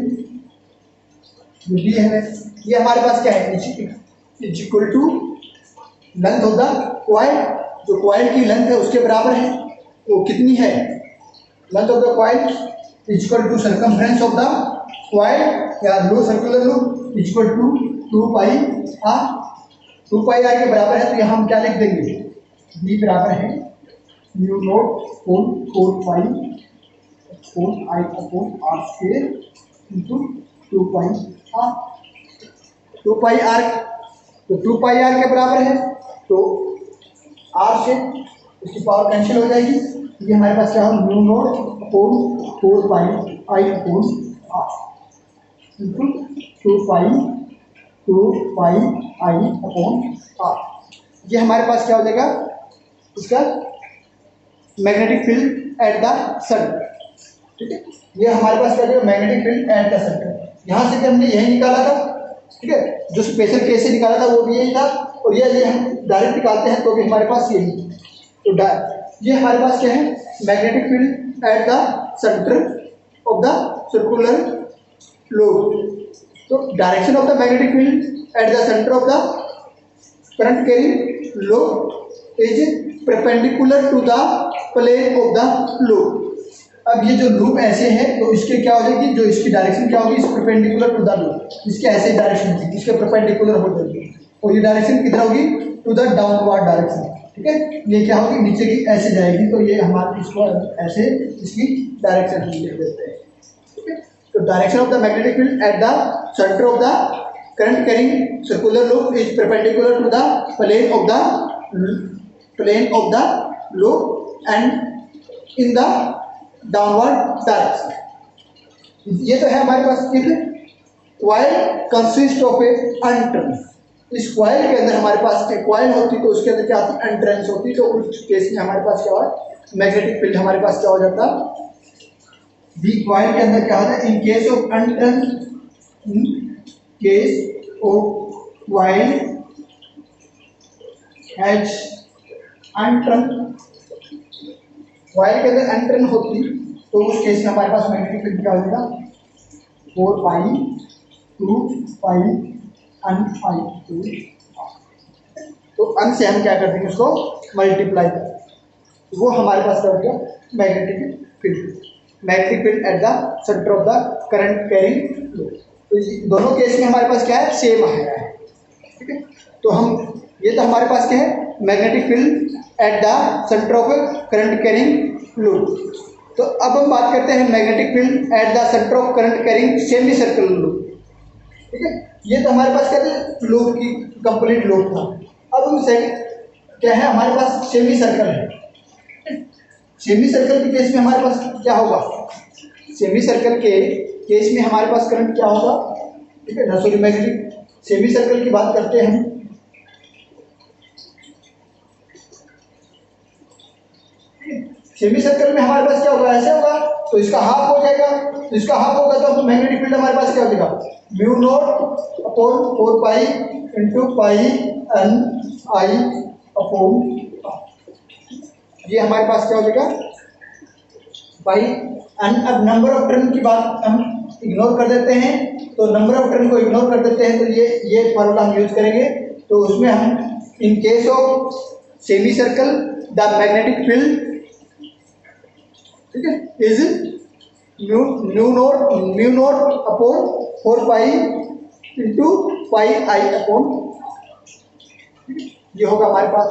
जो भी है ये हमारे पास क्या है, is equal to length of the coil, जो कॉइल की लेंथ है उसके बराबर है, वो कितनी है, length of the coil equal to circumference of the coil या लो circular loop equal to 2 pi R, 2 pi R के बराबर है। तो यहाँ हम क्या लिख देंगे, बी बराबर है mu naught 4 pi upon I upon R square into 2 pi R, 2 pi R, तो 2 पाई आर के बराबर है, तो आर से उसकी पावर कैंसिल हो जाएगी, ये हमारे पास क्या हो, mu naught upon 4 pi I upon R into 2 pi I upon R. ये हमारे पास क्या हो जाएगा, इसका magnetic field at the centre, ठीक है। ये हमारे पास क्या हो जाएगा, magnetic field at the centre. यहाँ से हमने यही निकाला था, ठीक है, जो स्पेशल केस से निकाला था वो भी यही था, और ये हम डायरेक्ट निकालते हैं तो भी हमारे पास यही। तो ये हमारे पास क्या है, magnetic field at the centre of the circular loop. तो direction of the magnetic field at the centre of the current carrying loop is perpendicular to the plane of the loop. अब ये जो लूप ऐसे है तो इसके क्या हो जाएगी, जो इसकी डायरेक्शन क्या होगी, इस परपेंडिकुलर टू द लूप, इसके ऐसे डायरेक्शन होगी, इसके परपेंडिकुलर हो जाएगी, और ये डायरेक्शन किधर होगी, टू द डाउनवर्ड डायरेक्शन, ठीक है। ये क्या होगी, नीचे की ऐसे जाएगी, तो ये हमारे इसको ऐसे इसकी डायरेक्शन हम लिख देते हैं, ठीक है। तो direction of the magnetic field at the centre of the current carrying circular loop is perpendicular to the plane of the loop and in the downward direction. ये तो है हमारे पास, ठीक है। Coil consist of a entrance, इस coil के अंदर हमारे पास एक कॉइल होती तो उसके अंदर क्या होती, एंट्रेंस होती, तो उस केस में हमारे पास क्या हो, मैग्नेटिक फील्ड हमारे पास क्या हो जाता, दी कॉइल के अंदर क्या होता है, इन case of entrance, in case of coil has entrance, coil के अंदर एंट्रेंस होती तो उस केस में हमारे पास मैग्नेटिक फील्ड क्या हो जाएगा, 4 पाई 2 पाई अन आई 2। तो अन से हम क्या कर देंगे, उसको मल्टीप्लाई कर देंगे, वो हमारे पास क्या हो गया, magnetic field, magnetic field at the centre of the current carrying loop. तो दोनों केस में हमारे पास क्या है, सेम आया है, ठीक है। तो हम ये तो हमारे पास क्या है, magnetic field at the centre of current carrying loop. तो अब हम बात करते हैं magnetic field at the centre of current carrying semi circular loop, ठीक है। ये तो हमारे पास क्या था, लूप की कंप्लीट लूप था। अब हम क्या है, हमारे पास सेमी सर्कल है। सेमी सर्कल के केस में हमारे पास क्या होगा, सेमी सर्कल के केस में हमारे पास करंट क्या होगा, ठीक है ना। सॉरी, मैग्नेटिक सेमी सर्कल की बात करते हैं हम। सेमी सर्कल में हमारे पास क्या होगा, ऐसे होगा, तो इसका हाफ हो जाएगा। तो इसका हाफ होगा तो मैग्नेटिक फील्ड हमारे पास क्या हो जाएगा, mu naught upon 4 pi into pi N I upon, ये हमारे पास क्या हो जाएगा, पाई एन। अब नंबर ऑफ टर्न की बात हम इग्नोर कर देते हैं, तो नंबर ऑफ टर्न को इग्नोर कर देते हैं, तो ये फार्मूला हम यूज करेंगे। तो उसमें हम इन case of semi circle the magnetic field, ठीक है, is mu naught upon 4 pi into pi I upon, ये होगा हमारे पास,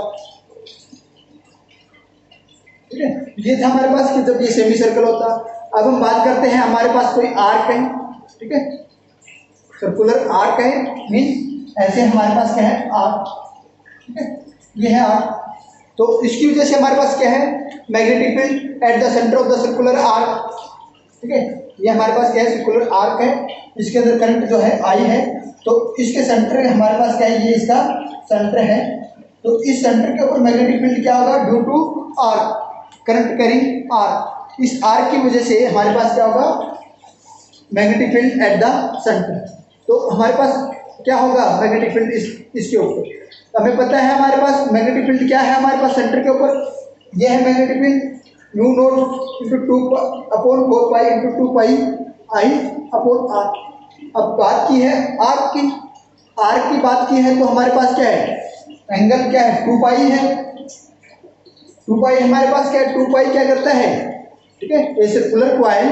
ठीक है। ये था हमारे पास कि जब ये सेमी सर्कल होता। अब हम बात करते हैं, हमारे पास कोई आर्क है, ठीक है, सर्कुलर आर्क है, मीन ऐसे हमारे पास क्या है, आर्क, ठीक है, ये है आर्क। तो इसकी वजह से हमारे पास क्या है, magnetic field at the centre of the circular arc, ठीक है। ये हमारे पास क्या है, सर्कुलर आर्क है, इसके अंदर करंट जो है आई है, तो इसके सेंटर हमारे पास क्या है, ये इसका सेंटर है। तो इस सेंटर के ऊपर मैग्नेटिक फील्ड क्या होगा, due to arc, current carrying arc, इस आर्क की वजह से हमारे पास क्या होगा, magnetic field at the centre. तो हमारे पास क्या होगा, मैग्नेटिक फील्ड इसके ऊपर। हमें पता है हमारे पास मैग्नेटिक फील्ड क्या है, हमारे पास सेंटर के ऊपर ये है magnetic field, mu naught into 2 upon 4 pi into 2 pi I upon R. अब बात की है आर्क की बात की है, तो हमारे पास क्या है, एंगल क्या है, 2 पाई है। 2 पाई हमारे पास क्या है, 2 पाई क्या करता है, ठीक है, a circular coil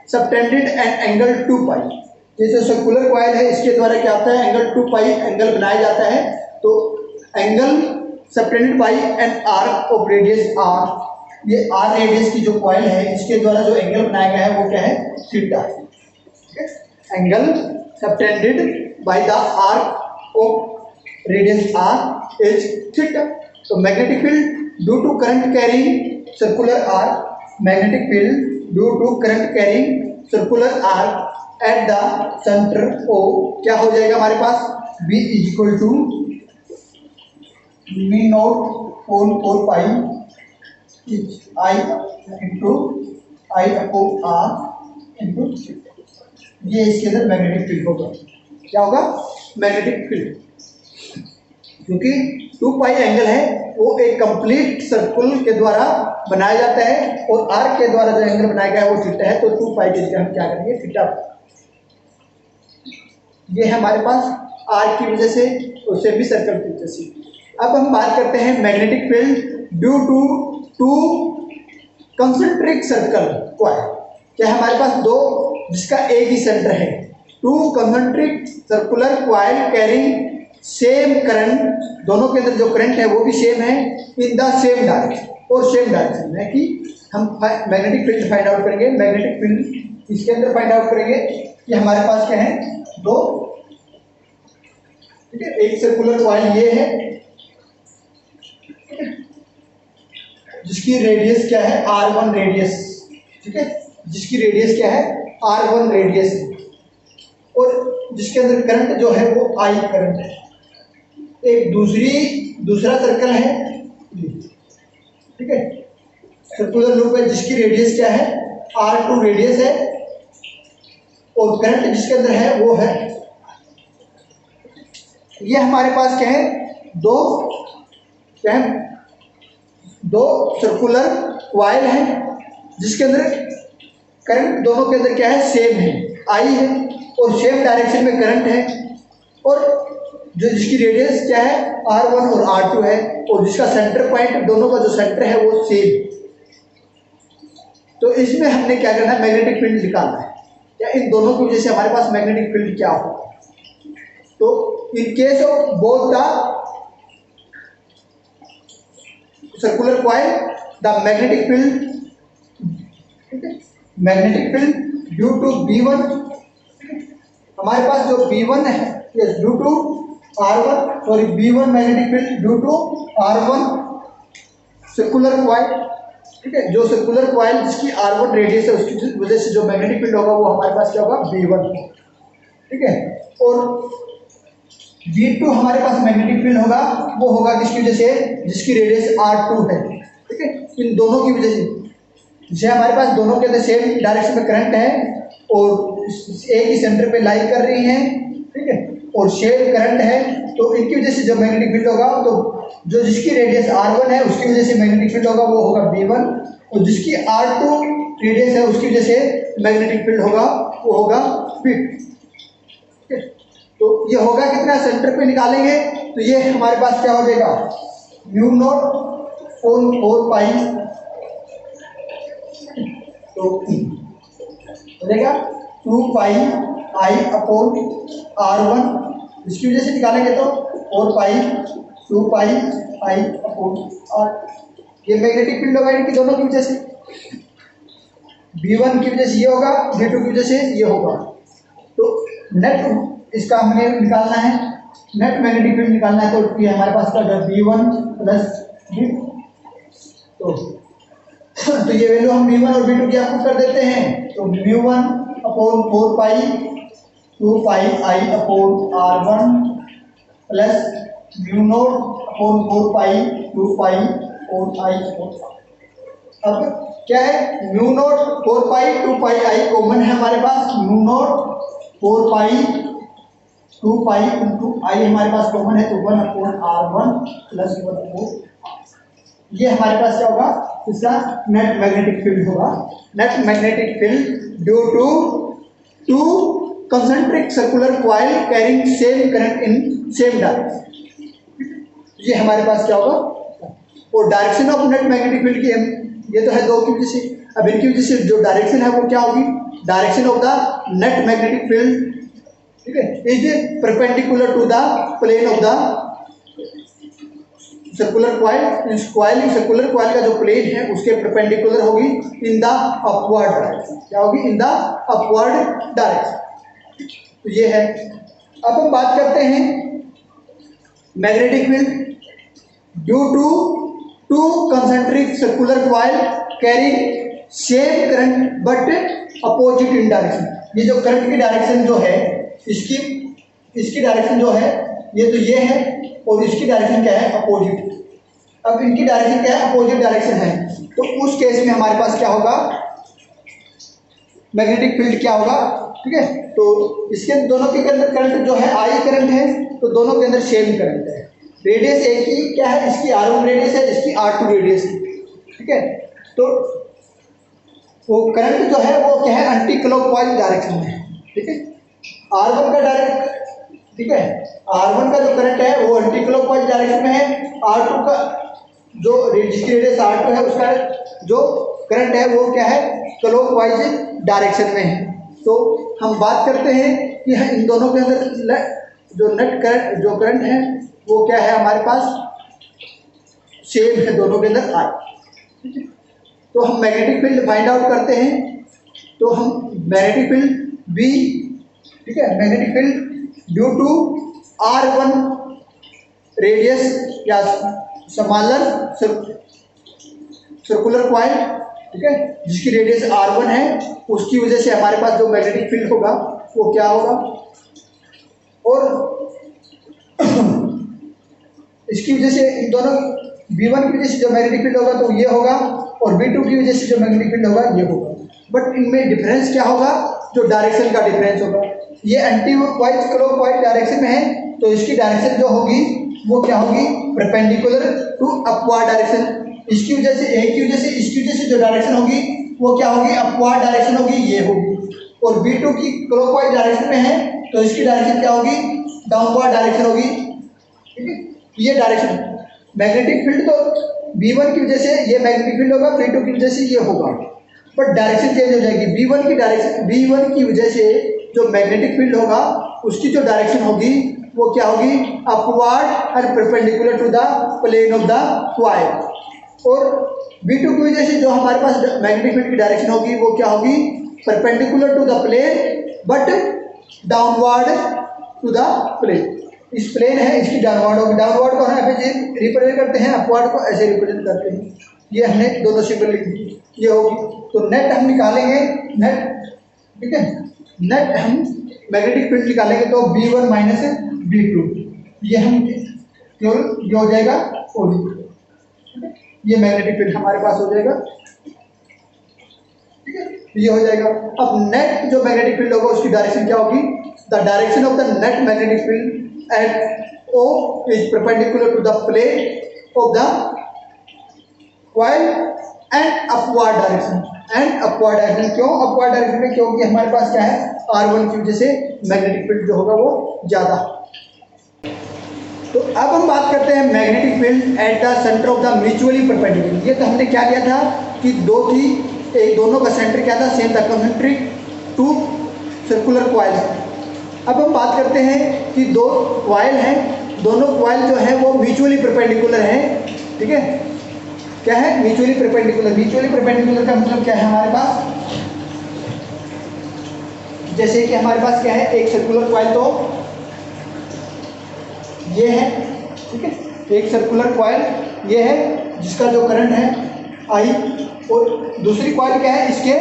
subtended and angle 2 पाई। जैसे सर्कुलर कॉइल है, इसके द्वारा क्या होता है, एंगल 2 पाई एंगल बनाया जाता है। तो angle subtended by an arc of radius R, ये आर रेडियस की जो कॉइल है, इसके द्वारा जो एंगल बनाया गया है वो क्या है, थीटा, ठीक है। Angle subtended by the arc of radius R is theta. तो magnetic field due to current carrying circular arc, magnetic field due to current carrying circular arc at the centre O क्या हो जाएगा हमारे पास, B is equal to mu naught on 4 pi I into I upon R into, ये इसके अंदर magnetic field होगा। क्या होगा, मैग्नेटिक फील्ड, क्योंकि 2 पाई एंगल है वो एक कंप्लीट सर्कुल के द्वारा बनाया जाता है, और आर्क के द्वारा जो एंगल बनाया गया है वो थीटा है। तो 2 पाई के जगह हम क्या करेंगे, थीटा। ये है हमारे पास आर्क की वजह से और सेमी सर्कल की वजह से। अब हम बात करते हैं magnetic field due to 2 concentric circle coil. क्या हमारे पास दो, जिसका एक ही सेंटर है, 2 concentric circular coil carrying same current, दोनों के अंदर जो करंट है वो भी सेम है, इन द सेम डायरेक्शन, और सेम डायरेक्शन है कि हम मैग्नेटिक फील्ड फाइंड आउट करेंगे। मैग्नेटिक फील्ड इसके अंदर फाइंड आउट करेंगे कि हमारे पास क्या है, दो, ठीक है, एक सर्कुलर कॉइल ये है, जिसकी रेडियस क्या है, R1 रेडियस, ठीक है, जिसकी रेडियस क्या है, R1 रेडियस, और जिसके अंदर करंट जो है वो I करंट है। एक दूसरा सर्कल है, ठीक है, सर्कुलर लूप है, जिसकी रेडियस क्या है, R2 रेडियस है, और करंट जिसके अंदर है वो है, ये हमारे पास क्या है, दो सर्कुलर कॉइल है, जिसके अंदर करंट दोनों के अंदर क्या है, सेम है, I है, और सेम डायरेक्शन में करंट है, और जो जिसकी रेडियस क्या है, R1 और R2 है, और जिसका सेंटर पॉइंट, दोनों का जो सेंटर है वो सेम। तो इसमें हमने क्या करना है, मैग्नेटिक फील्ड निकालना है। या इन दोनों की वजह से हमारे पास मैग्नेटिक फील्ड क्या होगा। तो in case of both the circular coil the magnetic field due to B1, हमारे पास जो B1 है due to R1, sorry B1 magnetic field due to R1 circular coil, ठीक है। जो सर्कुलर कॉइल जिसकी R1 रेडियस है उसकी वजह से जो मैग्नेटिक फील्ड होगा वो हमारे पास क्या होगा B1, ठीक है। और B2 हमारे पास मैग्नेटिक फील्ड होगा, वो होगा किसकी वजह से, जिसकी रेडियस R2 है, ठीक है। इन दोनों की वजह से, जैसे हमारे पास दोनों के अंदर सेम डायरेक्शन में करंट है और एक ही सेंटर पे लाई कर रही हैं, ठीक है, और शेयर करंट है, तो इनकी वजह से जो मैग्नेटिक फील्ड होगा, तो जो जिसकी रेडियस R1 है उसकी वजह से मैग्नेटिक फील्ड होगा वो होगा B1, और जिसकी R2 रेडियस है उसकी वजह से मैग्नेटिक फील्ड होगा वो होगा B2। तो ये होगा कितना, सेंटर पे निकालेंगे तो ये हमारे पास क्या हो जाएगा, म्यू नॉट ऑन 4 पाई, तो हो जाएगा 2 पाई आई अपॉन R1, इसकी वजह से निकालेंगे तो 4 pi 2 pi I upon R। ये मैग्नेटिक फील्ड होगा इनकी दोनों की वजह से, B1 की वजह से ये होगा, B2 की वजह से ये होगा। तो नेट इसका हमें निकालना है, नेट मैग्नेटिक फील्ड निकालना है, तो ये हमारे पास क्या होगा B1 प्लस B2, तो ये वैल्यू हम B1 और B2 की आपको कर देते हैं, तो mu one upon 4 pi 2 pi I upon R1 plus mu naught upon 4 pi 2 pi upon I upon R। अब क्या है, mu naught 4 pi 2 pi I common है हमारे पास, mu naught 4 pi 2 pi into I हमारे पास कॉमन है, तो 1 अपॉन R1 प्लस 1 अपॉन, ये हमारे पास क्या होगा, इसका नेट मैग्नेटिक फील्ड होगा। Net magnetic field due to two concentric circular coil carrying same current in same direction, ये हमारे पास क्या होगा। और direction of net magnetic field की ये तो है दो की वजह से, अब इनकी वजह से जो डायरेक्शन है वो क्या होगी, direction of the net magnetic field, ठीक है, is perpendicular to the plane of the circular coil. इस कॉइल सर्कुलर कॉइल का जो प्लेन है उसके परपेंडिकुलर होगी इन द अपवर्ड डायरेक्शन, क्या होगी, इन द अपवर्ड डायरेक्शन, तो ये है। अब हम बात करते हैं magnetic field due to two concentric circular coil carrying same current but opposite in direction. ये जो करंट की डायरेक्शन जो है, इसकी डायरेक्शन जो है ये तो ये है, और इसकी डायरेक्शन क्या है, अपोजिट। अब इनकी डायरेक्शन क्या है, अपोजिट डायरेक्शन है, तो उस केस में हमारे पास क्या होगा, मैग्नेटिक फील्ड क्या होगा, ठीक है। तो इसके दोनों के अंदर करंट जो है आई करंट है, तो दोनों के अंदर सेम करंट है, रेडियस एक ही क्या है, इसकी R1 रेडियस है, इसकी R2 रेडियस है, ठीक है। तो वो करंट जो है वो क्या है, एंटी क्लॉकवाइज डायरेक्शन में है, ठीक है। R1 का डायरेक्ट, ठीक है, R1 का जो करंट है वो एंटी क्लॉकवाइज डायरेक्शन में है, R2 का जो जिसकी रेडियस R2 है उसका जो करंट है वो क्या है, क्लॉकवाइज डायरेक्शन में है। तो हम बात करते हैं कि इन दोनों के अंदर जो नेट करंट जो करंट है वो क्या है, हमारे पास सेम है दोनों के अंदर आई, ठीक है। तो हम मैग्नेटिक फील्ड फाइंड आउट करते हैं, तो हम मैग्नेटिक फील्ड B, ठीक है, magnetic field due to R1 radius या स्मॉलर सर्कुलर कॉइल, ठीक है, जिसकी रेडियस R1 है, उसकी वजह से हमारे पास जो मैग्नेटिक फील्ड होगा वो क्या होगा, और इसकी वजह से इन दोनों B1 की वजह से जो मैग्नेटिक फील्ड होगा तो ये होगा, और B2 की वजह से जो मैग्नेटिक फील्ड होगा ये होगा। बट इनमें डिफरेंस क्या होगा, जो डायरेक्शन का डिफरेंस होगा। ये एंटी क्लॉकवाइज डायरेक्शन में है, तो इसकी डायरेक्शन जो होगी वो क्या होगी, परपेंडिकुलर टू अपवर्ड डायरेक्शन। इसकी वजह से A की वजह से इसकी वजह से जो डायरेक्शन होगी वो क्या होगी, अपवर्ड डायरेक्शन होगी, ये होगी। और B2 की क्लॉकवाइज डायरेक्शन में है, तो इसकी डायरेक्शन क्या होगी, डाउनवर्ड डायरेक्शन होगी, ठीक है। ये डायरेक्शन मैग्नेटिक फील्ड तो B1 की वजह से ये मैग्नेटिक फील्ड होगा, B2 की वजह से ये होगा। बट डायरेक्शन चेंज हो जाएगी। V1 की डायरेक्शन, V1 की वजह से जो मैग्नेटिक फील्ड होगा उसकी जो डायरेक्शन होगी वो क्या होगी, upward and perpendicular to the plane of the coil. और V2 की वजह से जो हमारे पास मैग्नेटिक फील्ड की डायरेक्शन होगी वो क्या होगी, perpendicular to the plane but downward to the plane. इस प्लेन है इसकी डाउनवर्ड होगी, डाउनवर्ड को हम ऐसे रिप्रेजेंट करते हैं, अपवर्ड को ऐसे रिप्रेजेंट करते हैं। ये हमने दोनों सिंबल लिख दी, ये होगी। तो नेट हम निकालेंगे, नेट, ठीक है, नेट हम मैग्नेटिक फील्ड निकालेंगे तो V1 माइनस V2, ये हम केवल ये हो जाएगा ओडी, ये मैग्नेटिक फील्ड हमारे पास हो जाएगा, ठीक है, ये हो जाएगा। अब नेट जो मैग्नेटिक फील्ड होगा उसकी डायरेक्शन क्या होगी, the direction of the net magnetic field at O is perpendicular to the plane of the coil and upward direction, and upward direction. क्यों अपवर्ड डायरेक्शन में, क्योंकि हमारे पास क्या है, R1 की वजह से मैग्नेटिक फील्ड जो होगा वो ज़्यादा। तो अब हम बात करते हैं magnetic field at the centre of the mutually perpendicular. ये तो हमने क्या लिया था कि दो थी, एक दोनों का सेंटर क्या था, सेम था, कंसेंट्रिक टू सर्कुलर कॉइल। अब हम बात करते हैं कि दो कॉइल हैं, दोनों कॉइल जो है वो म्यूचुअली परपेंडिकुलर हैं, ठीक है, क्या है, म्यूचुअली परपेंडिकुलर। म्यूचुअली परपेंडिकुलर का मतलब क्या है, हमारे पास जैसे कि हमारे पास क्या है, एक सर्कुलर कॉइल तो ये है, ठीक है, एक सर्कुलर कॉइल ये है जिसका जो करंट है I, और दूसरी कॉइल क्या है, इसके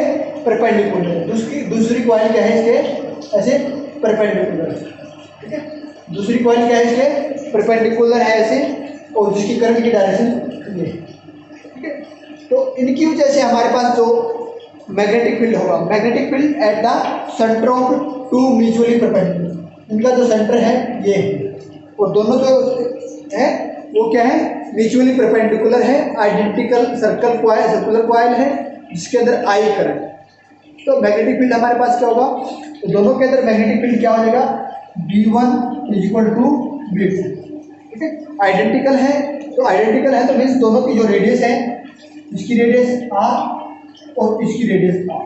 परपेंडिकुलर, दूसरी कॉइल क्या है, इसके ऐसे परपेंडिकुलर, ठीक है, दूसरी कॉइल क्या है, इसके परपेंडिकुलर है ऐसे, और जिसकी करंट की डायरेक्शन ये, ठीक है। तो इनकी वजह से हमारे पास जो मैग्नेटिक फील्ड होगा, magnetic field at the centre of two mutually perpendicular, इनका जो सेंटर है ये है, और दोनों जो है वो क्या है, म्यूचुअली परपेंडिकुलर है, आइडेंटिकल सर्कुलर कॉइल है जिसके अंदर I करंट। तो मैग्नेटिक फील्ड हमारे पास क्या होगा, तो दोनों के अंदर मैग्नेटिक फील्ड क्या हो जाएगा, V1 is equal to V2, ठीक है, आइडेंटिकल है। तो आइडेंटिकल है तो मीन्स दोनों की जो रेडियस है, इसकी रेडियस R और इसकी रेडियस R,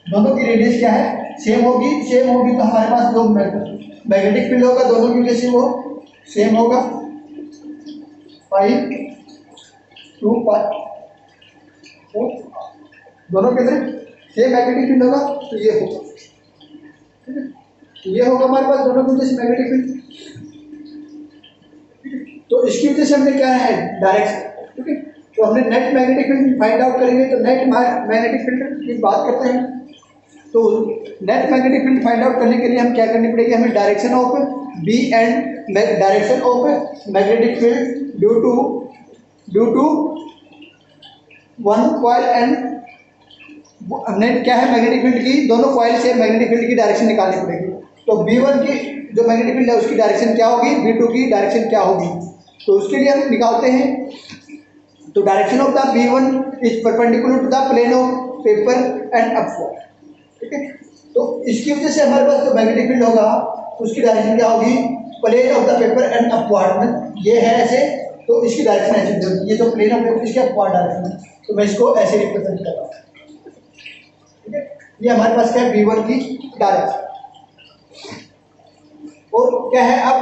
दोनों की रेडियस क्या है, सेम होगी। सेम होगी तो हमारे पास जो मैग्नेटिक फील्ड होगा दोनों की वजह से वो सेम होगा, 5 2 5 4, दोनों के अंदर सेम मैग्नेटिक फील्ड होगा, तो ये होगा, ठीक है, ये होगा हमारे पास दोनों की वजह से मैग्नेटिक फील्ड। तो इसकी वजह से हमने क्या है, डायरेक्शन, ठीक है। तो हमने net magnetic field find out करेंगे, तो नेट मैग्नेटिक फील्ड की बात करते हैं। तो net magnetic field find out करने के लिए हम क्या करनी पड़ेगी, हमें direction of B and direction of magnetic field due to one coil and, हमने क्या है, मैग्नेटिक फील्ड की दोनों कॉइल से मैग्नेटिक फील्ड की डायरेक्शन निकालनी पड़ेगी। तो B1 की जो मैग्नेटिक फील्ड है उसकी डायरेक्शन क्या होगी, B2 की डायरेक्शन क्या होगी, तो उसके लिए हम निकालते हैं। तो direction of the B1 is perpendicular to the plane of paper and upward, ठीक है। तो इसकी वजह से हमारे पास जो मैग्नेटिक फील्ड होगा उसकी डायरेक्शन क्या होगी, plane of the paper and upward में, ये है ऐसे, तो इसकी डायरेक्शन ऐसे, ये जो प्लेन ऑफ पेपर इसके अपवर्ड डायरेक्शन है, तो मैं इसको ऐसे रिप्रेजेंट कर रहा हूँ, ठीक है। ये हमारे पास क्या है, B1 की डायरेक्शन, और क्या है, अब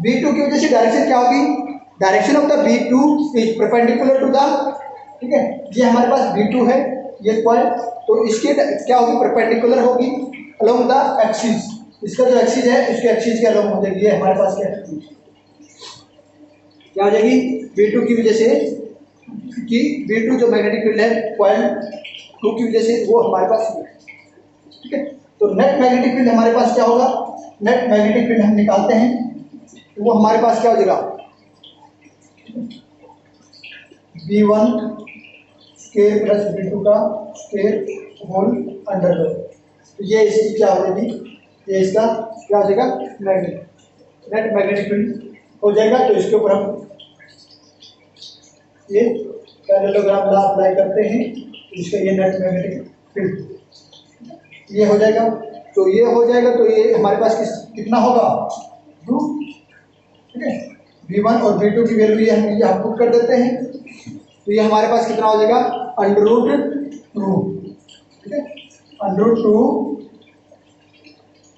B2 की वजह से डायरेक्शन क्या होगी, direction of the B2 is perpendicular to the, ठीक है, ये हमारे पास B2 है ये पॉइंट, तो इसके क्या होगी, परपेंडिकुलर होगी अलोंग द एक्सिस, इसका जो एक्सिस है उसके एक्सिस के अलोंग हो जाएगी। ये हमारे पास क्या हो जाएगी, B2 की वजह से, कि B2 जो मैग्नेटिक फील्ड है पॉइंट 2 की वजह से वो हमारे पास, ठीक है। तो नेट मैग्नेटिक फील्ड हमारे पास क्या होगा, नेट मैग्नेटिक फील्ड हम निकालते हैं, तो वो हमारे पास क्या हो जाएगा, B1 स्क्वायर प्लस B2 का स्क्वायर होल अंडर लो, तो ये इसकी क्या हो जाएगी, ये इसका क्या हो जाएगा, नेट मैग्नेटिक फील्ड हो जाएगा। तो इसके ऊपर हम ये पैरेललोग्राम लॉ अप्लाई करते हैं, इसका ये नेट मैग्नेटिक फील्ड ये हो जाएगा। तो ये हो जाएगा, तो ये हमारे पास कितना होगा, 2, ठीक है। V1 और V2 की वैल्यू ये हम यहाँ पुट कर देते हैं, तो ये हमारे पास कितना हो जाएगा, √2, ठीक है, √2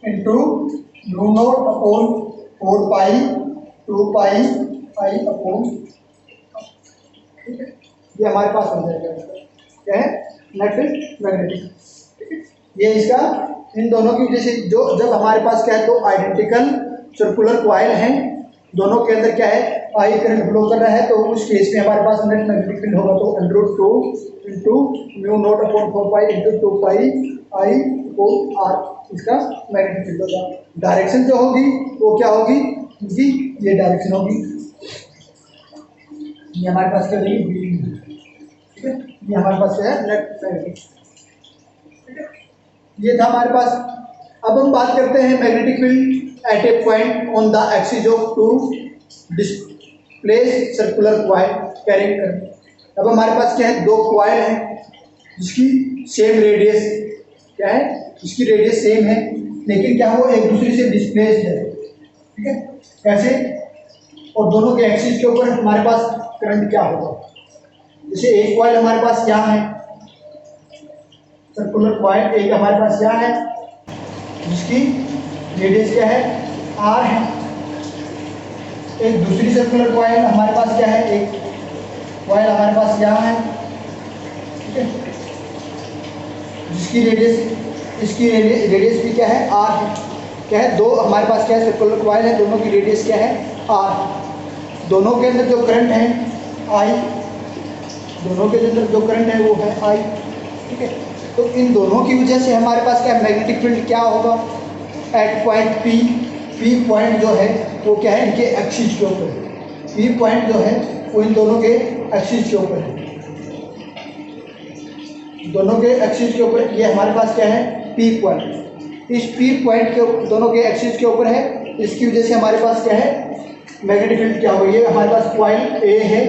into mu naught upon 4 pi 2 pi I upon, ठीक है, ये हमारे पास हो जाएगा। क्या है? Net magnetic. ठीक है, ये इसका इन दोनों की वजह से जो जब हमारे पास क्या है, दो आइडेंटिकल सर्कुलर कॉइल हैं, दोनों के अंदर क्या है, आई करंट फ्लो कर रहा है, तो उस केस में हमारे पास नेट मैग्नेटिक फील्ड होगा तो √2 into mu naught upon 4 pi into 2 pi I upon R इसका मैग्नेटिक फील्ड होगा। डायरेक्शन जो होगी वो क्या होगी, इनकी ये डायरेक्शन होगी, ये हमारे पास क्या होगी, बी। ठीक है, ये हमारे पास क्या है, नेट मैग्नेटिक। ठीक है, ये था हमारे पास। अब हम बात करते हैं magnetic field at a point on the axis of two displace circular coil carrying current. अब हमारे पास क्या है, दो कॉइल हैं जिसकी सेम रेडियस क्या है, जिसकी रेडियस सेम है, लेकिन क्या वो एक दूसरे से डिस्प्लेस्ड है। ठीक है, कैसे? और दोनों के एक्सिस के ऊपर हमारे पास करंट क्या होगा। जैसे एक कॉइल हमारे पास यहाँ है, सर्कुलर कॉइल एक हमारे पास यहाँ है जिसकी रेडियस क्या है, आर है। एक दूसरी सर्कुलर कॉइल हमारे पास क्या है, एक कॉइल हमारे पास यहाँ है, ठीक है, जिसकी रेडियस, इसकी रेडियस भी क्या है, आर है। क्या है, दो हमारे पास क्या है, सर्कुलर कॉइल है, दोनों की रेडियस क्या है, आर। दोनों के अंदर जो करंट है आई, दोनों के अंदर जो करंट है वो है आई। ठीक है, तो इन दोनों की वजह से हमारे पास क्या मैग्नेटिक फील्ड क्या होगा at point P. P point जो है वो क्या है, इनके एक्सिस के ऊपर है। पी पॉइंट जो है वो इन दोनों के एक्सिस के ऊपर है, दोनों के एक्सिस के ऊपर। ये हमारे पास क्या है, पी पॉइंट। इस पी पॉइंट के दोनों के एक्सिस के ऊपर है, इसकी वजह से हमारे पास क्या है, मैग्नेटिक फील्ड क्या होगी। ये हमारे पास कॉइल ए है,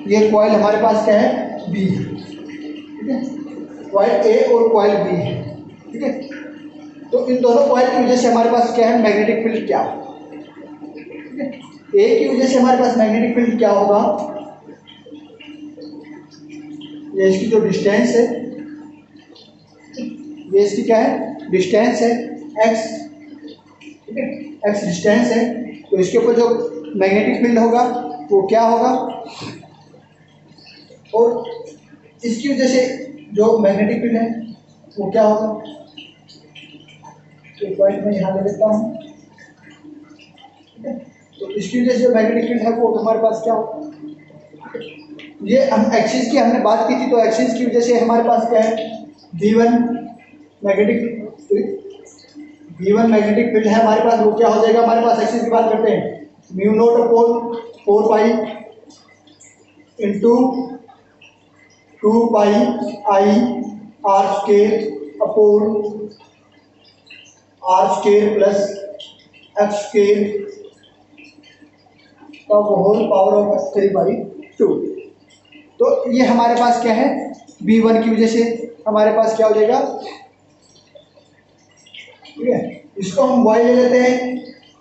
ये कॉइल हमारे पास क्या है, बी है। ठीक है, कॉइल ए और कॉइल बी है। ठीक है, तो इन दोनों कॉइल की वजह से हमारे पास क्या है, मैग्नेटिक फील्ड क्या है। ठीक है, ए की वजह से हमारे पास मैग्नेटिक फील्ड क्या होगा, ये इसकी जो डिस्टेंस है, ये इसकी क्या है, डिस्टेंस है एक्स। ठीक है, एक्स डिस्टेंस है, तो इसके ऊपर जो मैग्नेटिक फील्ड होगा वो क्या होगा, और इसकी वजह से जो मैग्नेटिक फील्ड है वो क्या होगा। एक पॉइंट मैं यहाँ ले लेता हूँ। ठीक है, तो इसकी वजह से जो मैग्नेटिक फील्ड है वो हमारे पास क्या होगा। ये हम एक्सिस की हमने बात की थी, तो एक्सिस की वजह से हमारे पास क्या है, V1 मैग्नेटिक फील्ड है हमारे पास, वो क्या हो जाएगा हमारे पास, एक्सिस की बात करते हैं, mu naught upon 4 pi into 2 pi I R square upon R square plus x square का होल पावर ऑफ 3/2। तो ये हमारे पास क्या है, V1 की वजह से हमारे पास क्या हो जाएगा। ठीक है, इसको हम y ले लेते हैं।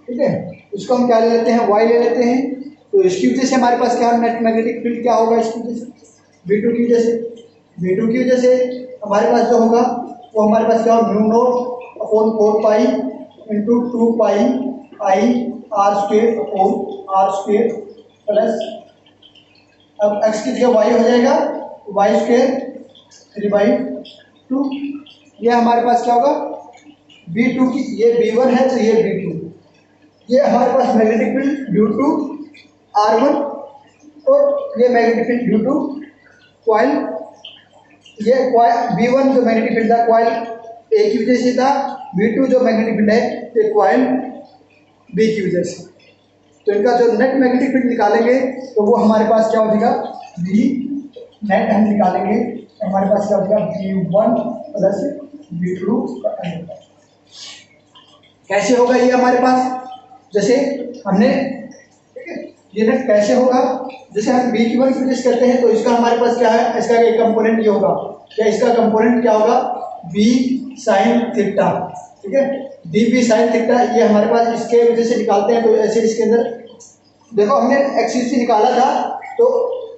ठीक है, इसको हम क्या ले लेते हैं, y ले लेते हैं। तो इसकी वजह से हमारे पास क्या नेट मैग्नेटिक फील्ड क्या होगा, इसकी वजह से V2 की वजह से। V2 की वजह से हमारे पास जो होगा वो हमारे पास क्या होगा, mu naught upon 4 pi into 2 pi I R square upon R square plus, अब x की जगह y हो जाएगा, y स्क्वायर 3/2। ये हमारे पास क्या होगा, V2 की, ये V1 है तो ये V2, ये हमारे पास magnetic field due to R1, और ये magnetic field due to coil, ये कॉइल V1 जो मैग्नेटिक फील्ड था कॉइल A की वजह से था, V2 जो मैग्नेटिक फील्ड है ये कॉइल B की वजह से। तो इनका जो नेट मैग्नेटिक फील्ड निकालेंगे तो वो हमारे पास क्या हो जाएगा, V नेट हम निकालेंगे तो हमारे पास क्या हो जाएगा, V1 प्लस V2 का अनुपात। कैसे होगा ये हमारे पास, जैसे हमने, ठीक है, ये नेट कैसे होगा, जैसे हम V1 की वजह करते हैं तो इसका हमारे पास क्या है, इसका एक कंपोनेंट ये होगा, क्या इसका कंपोनेंट क्या होगा, B साइन थीटा। ठीक है, DB साइन थीटा, ये हमारे पास इसके वजह से निकालते हैं। तो ऐसे इसके अंदर देखो हमने एक्सिस से निकाला था, तो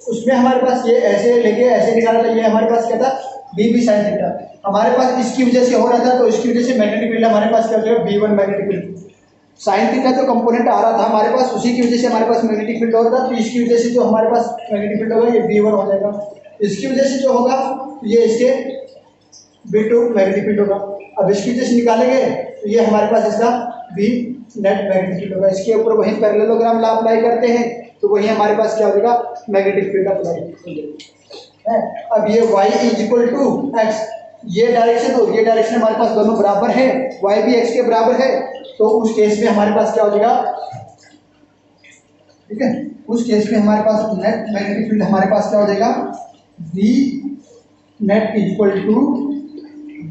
उसमें हमारे पास ये ऐसे लेके ऐसे निकाला था, ये हमारे पास क्या था, डी बी साइन थीटा। हमारे पास इसकी वजह से हो रहा था, तो इसकी वजह से मैग्नेटिक फील्ड हमारे पास क्या हो जाएगा, V1 magnetic field. Sine theta जो कंपोनेंट आ रहा था हमारे पास, उसी की वजह से हमारे पास मैग्नेटिक फील्ड हो रहा था, तो इसकी वजह से जो हमारे पास मैग्नेटिक फील्ड होगा ये V1 हो जाएगा। इसकी वजह से जो होगा ये इसके V2 मैग्नेटिक फील्ड होगा। अब इसकी वजह से निकालेंगे तो ये हमारे पास इसका V नेट मैग्नेटिक फील्ड होगा। इसके ऊपर वही पैरेललोग्राम ला अप्लाई करते हैं तो वही हमारे पास क्या होगा, मैग्नेटिक फील्ड अप्लाई है। अब ये y is equal to x, ये डायरेक्शन और ये डायरेक्शन हमारे पास दोनों बराबर है, y भी x के बराबर है, तो उस केस में हमारे पास क्या हो जाएगा, ठीक है, उस केस में हमारे पास नेट मैग्नेटिक फील्ड हमारे पास क्या हो जाएगा, V net is equal to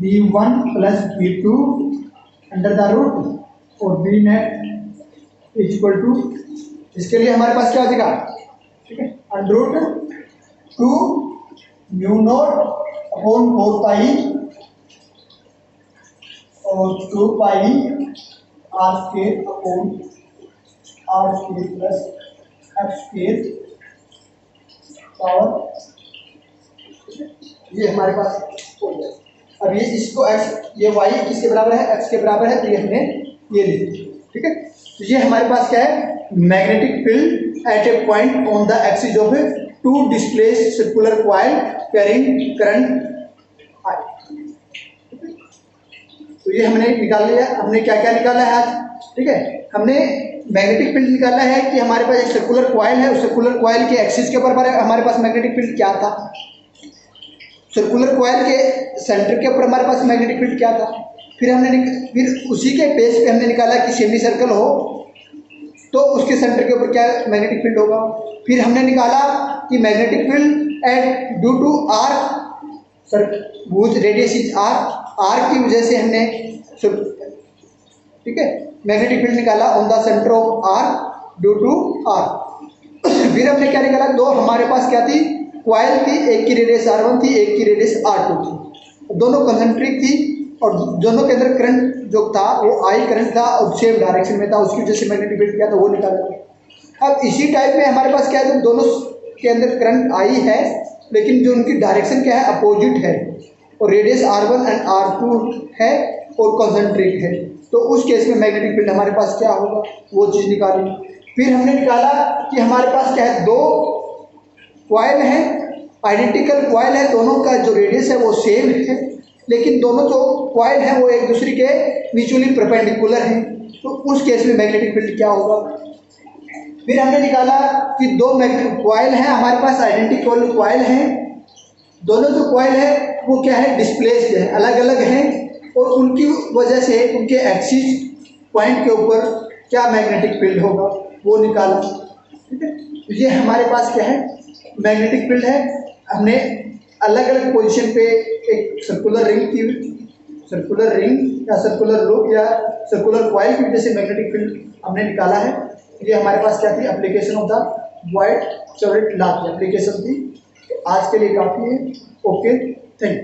V1 plus V2 under the root, और V net is equal to, इसके लिए हमारे पास क्या हो जाएगा, ठीक है, under root 2 mu naught upon 4 pi और 2 pi R square upon R square plus x square power, ये हमारे पास हो गया। अब ये इसको x, ये y किसके बराबर है, x के बराबर है, तो ये हमने ये लिख दिया, ठीक है। तो ये हमारे पास क्या है, magnetic field at a point on the axis of two displaced circular coil carrying current I। तो ये हमने निकाल लिया। हमने क्या क्या निकाला है आज, ठीक है, हमने मैग्नेटिक फील्ड निकाला है कि हमारे पास एक सर्कुलर कॉइल है, उस सर्कुलर कॉइल के एक्सिस के ऊपर हमारे पास मैग्नेटिक फील्ड क्या था, सर्कुलर कॉइल के सेंटर के ऊपर हमारे पास मैग्नेटिक फील्ड क्या था। फिर उसी के बेस पे हमने निकाला कि सेमी सर्कल हो तो उसके सेंटर के ऊपर क्या मैग्नेटिक फील्ड होगा। फिर हमने निकाला कि magnetic field at due to R sir whose radius is R की वजह से हमने, ठीक है, मैग्नेटिक फील्ड निकाला on the centre of R due to R. फिर हमने क्या निकाला, दो हमारे पास क्या थी, कॉइल थी, एक की रेडियस R1 थी, एक की रेडियस R2 थी, दोनों कंसेंट्रिक थी और दोनों के अंदर करंट जो था वो I करंट था और सेम डायरेक्शन में था, उसकी वजह से मैग्नेटिक फील्ड क्या था वो निकाला। अब इसी टाइप में हमारे पास क्या है, दोनों के अंदर करंट I है लेकिन जो उनकी डायरेक्शन क्या है, अपोजिट है, और रेडियस R1 एंड R2 है और कंसेंट्रिक है, तो उस केस में मैग्नेटिक फील्ड हमारे पास क्या होगा, वो चीज़ निकाली। फिर हमने निकाला कि हमारे पास क्या है, दो कॉइल है, आइडेंटिकल कॉइल है, दोनों का जो रेडियस है वो सेम है, लेकिन दोनों जो कॉइल हैं वो एक दूसरे के म्यूचुअली परपेंडिकुलर हैं, तो उस केस में मैग्नेटिक फील्ड क्या होगा। फिर हमने निकाला कि दो मैग्नेटिक कॉइल हैं हमारे पास, आइडेंटिकल कॉइल हैं, दोनों जो कॉइल है वो क्या है, डिस्प्लेस्ड है, अलग अलग हैं, और उनकी वजह से उनके एक्सिस पॉइंट के ऊपर क्या मैग्नेटिक फील्ड होगा वो निकाला, ठीक है। तो ये हमारे पास क्या है, मैग्नेटिक फील्ड है। हमने अलग अलग पोजीशन पे एक सर्कुलर रिंग या सर्कुलर लूप या सर्कुलर कॉइल की वजह से मैग्नेटिक फील्ड हमने निकाला है। ये हमारे पास क्या थी, एप्लीकेशन ऑफ द वाइट चौरेट लॉ की एप्लीकेशन थी। आज के लिए काफ़ी है। Okay, thank you.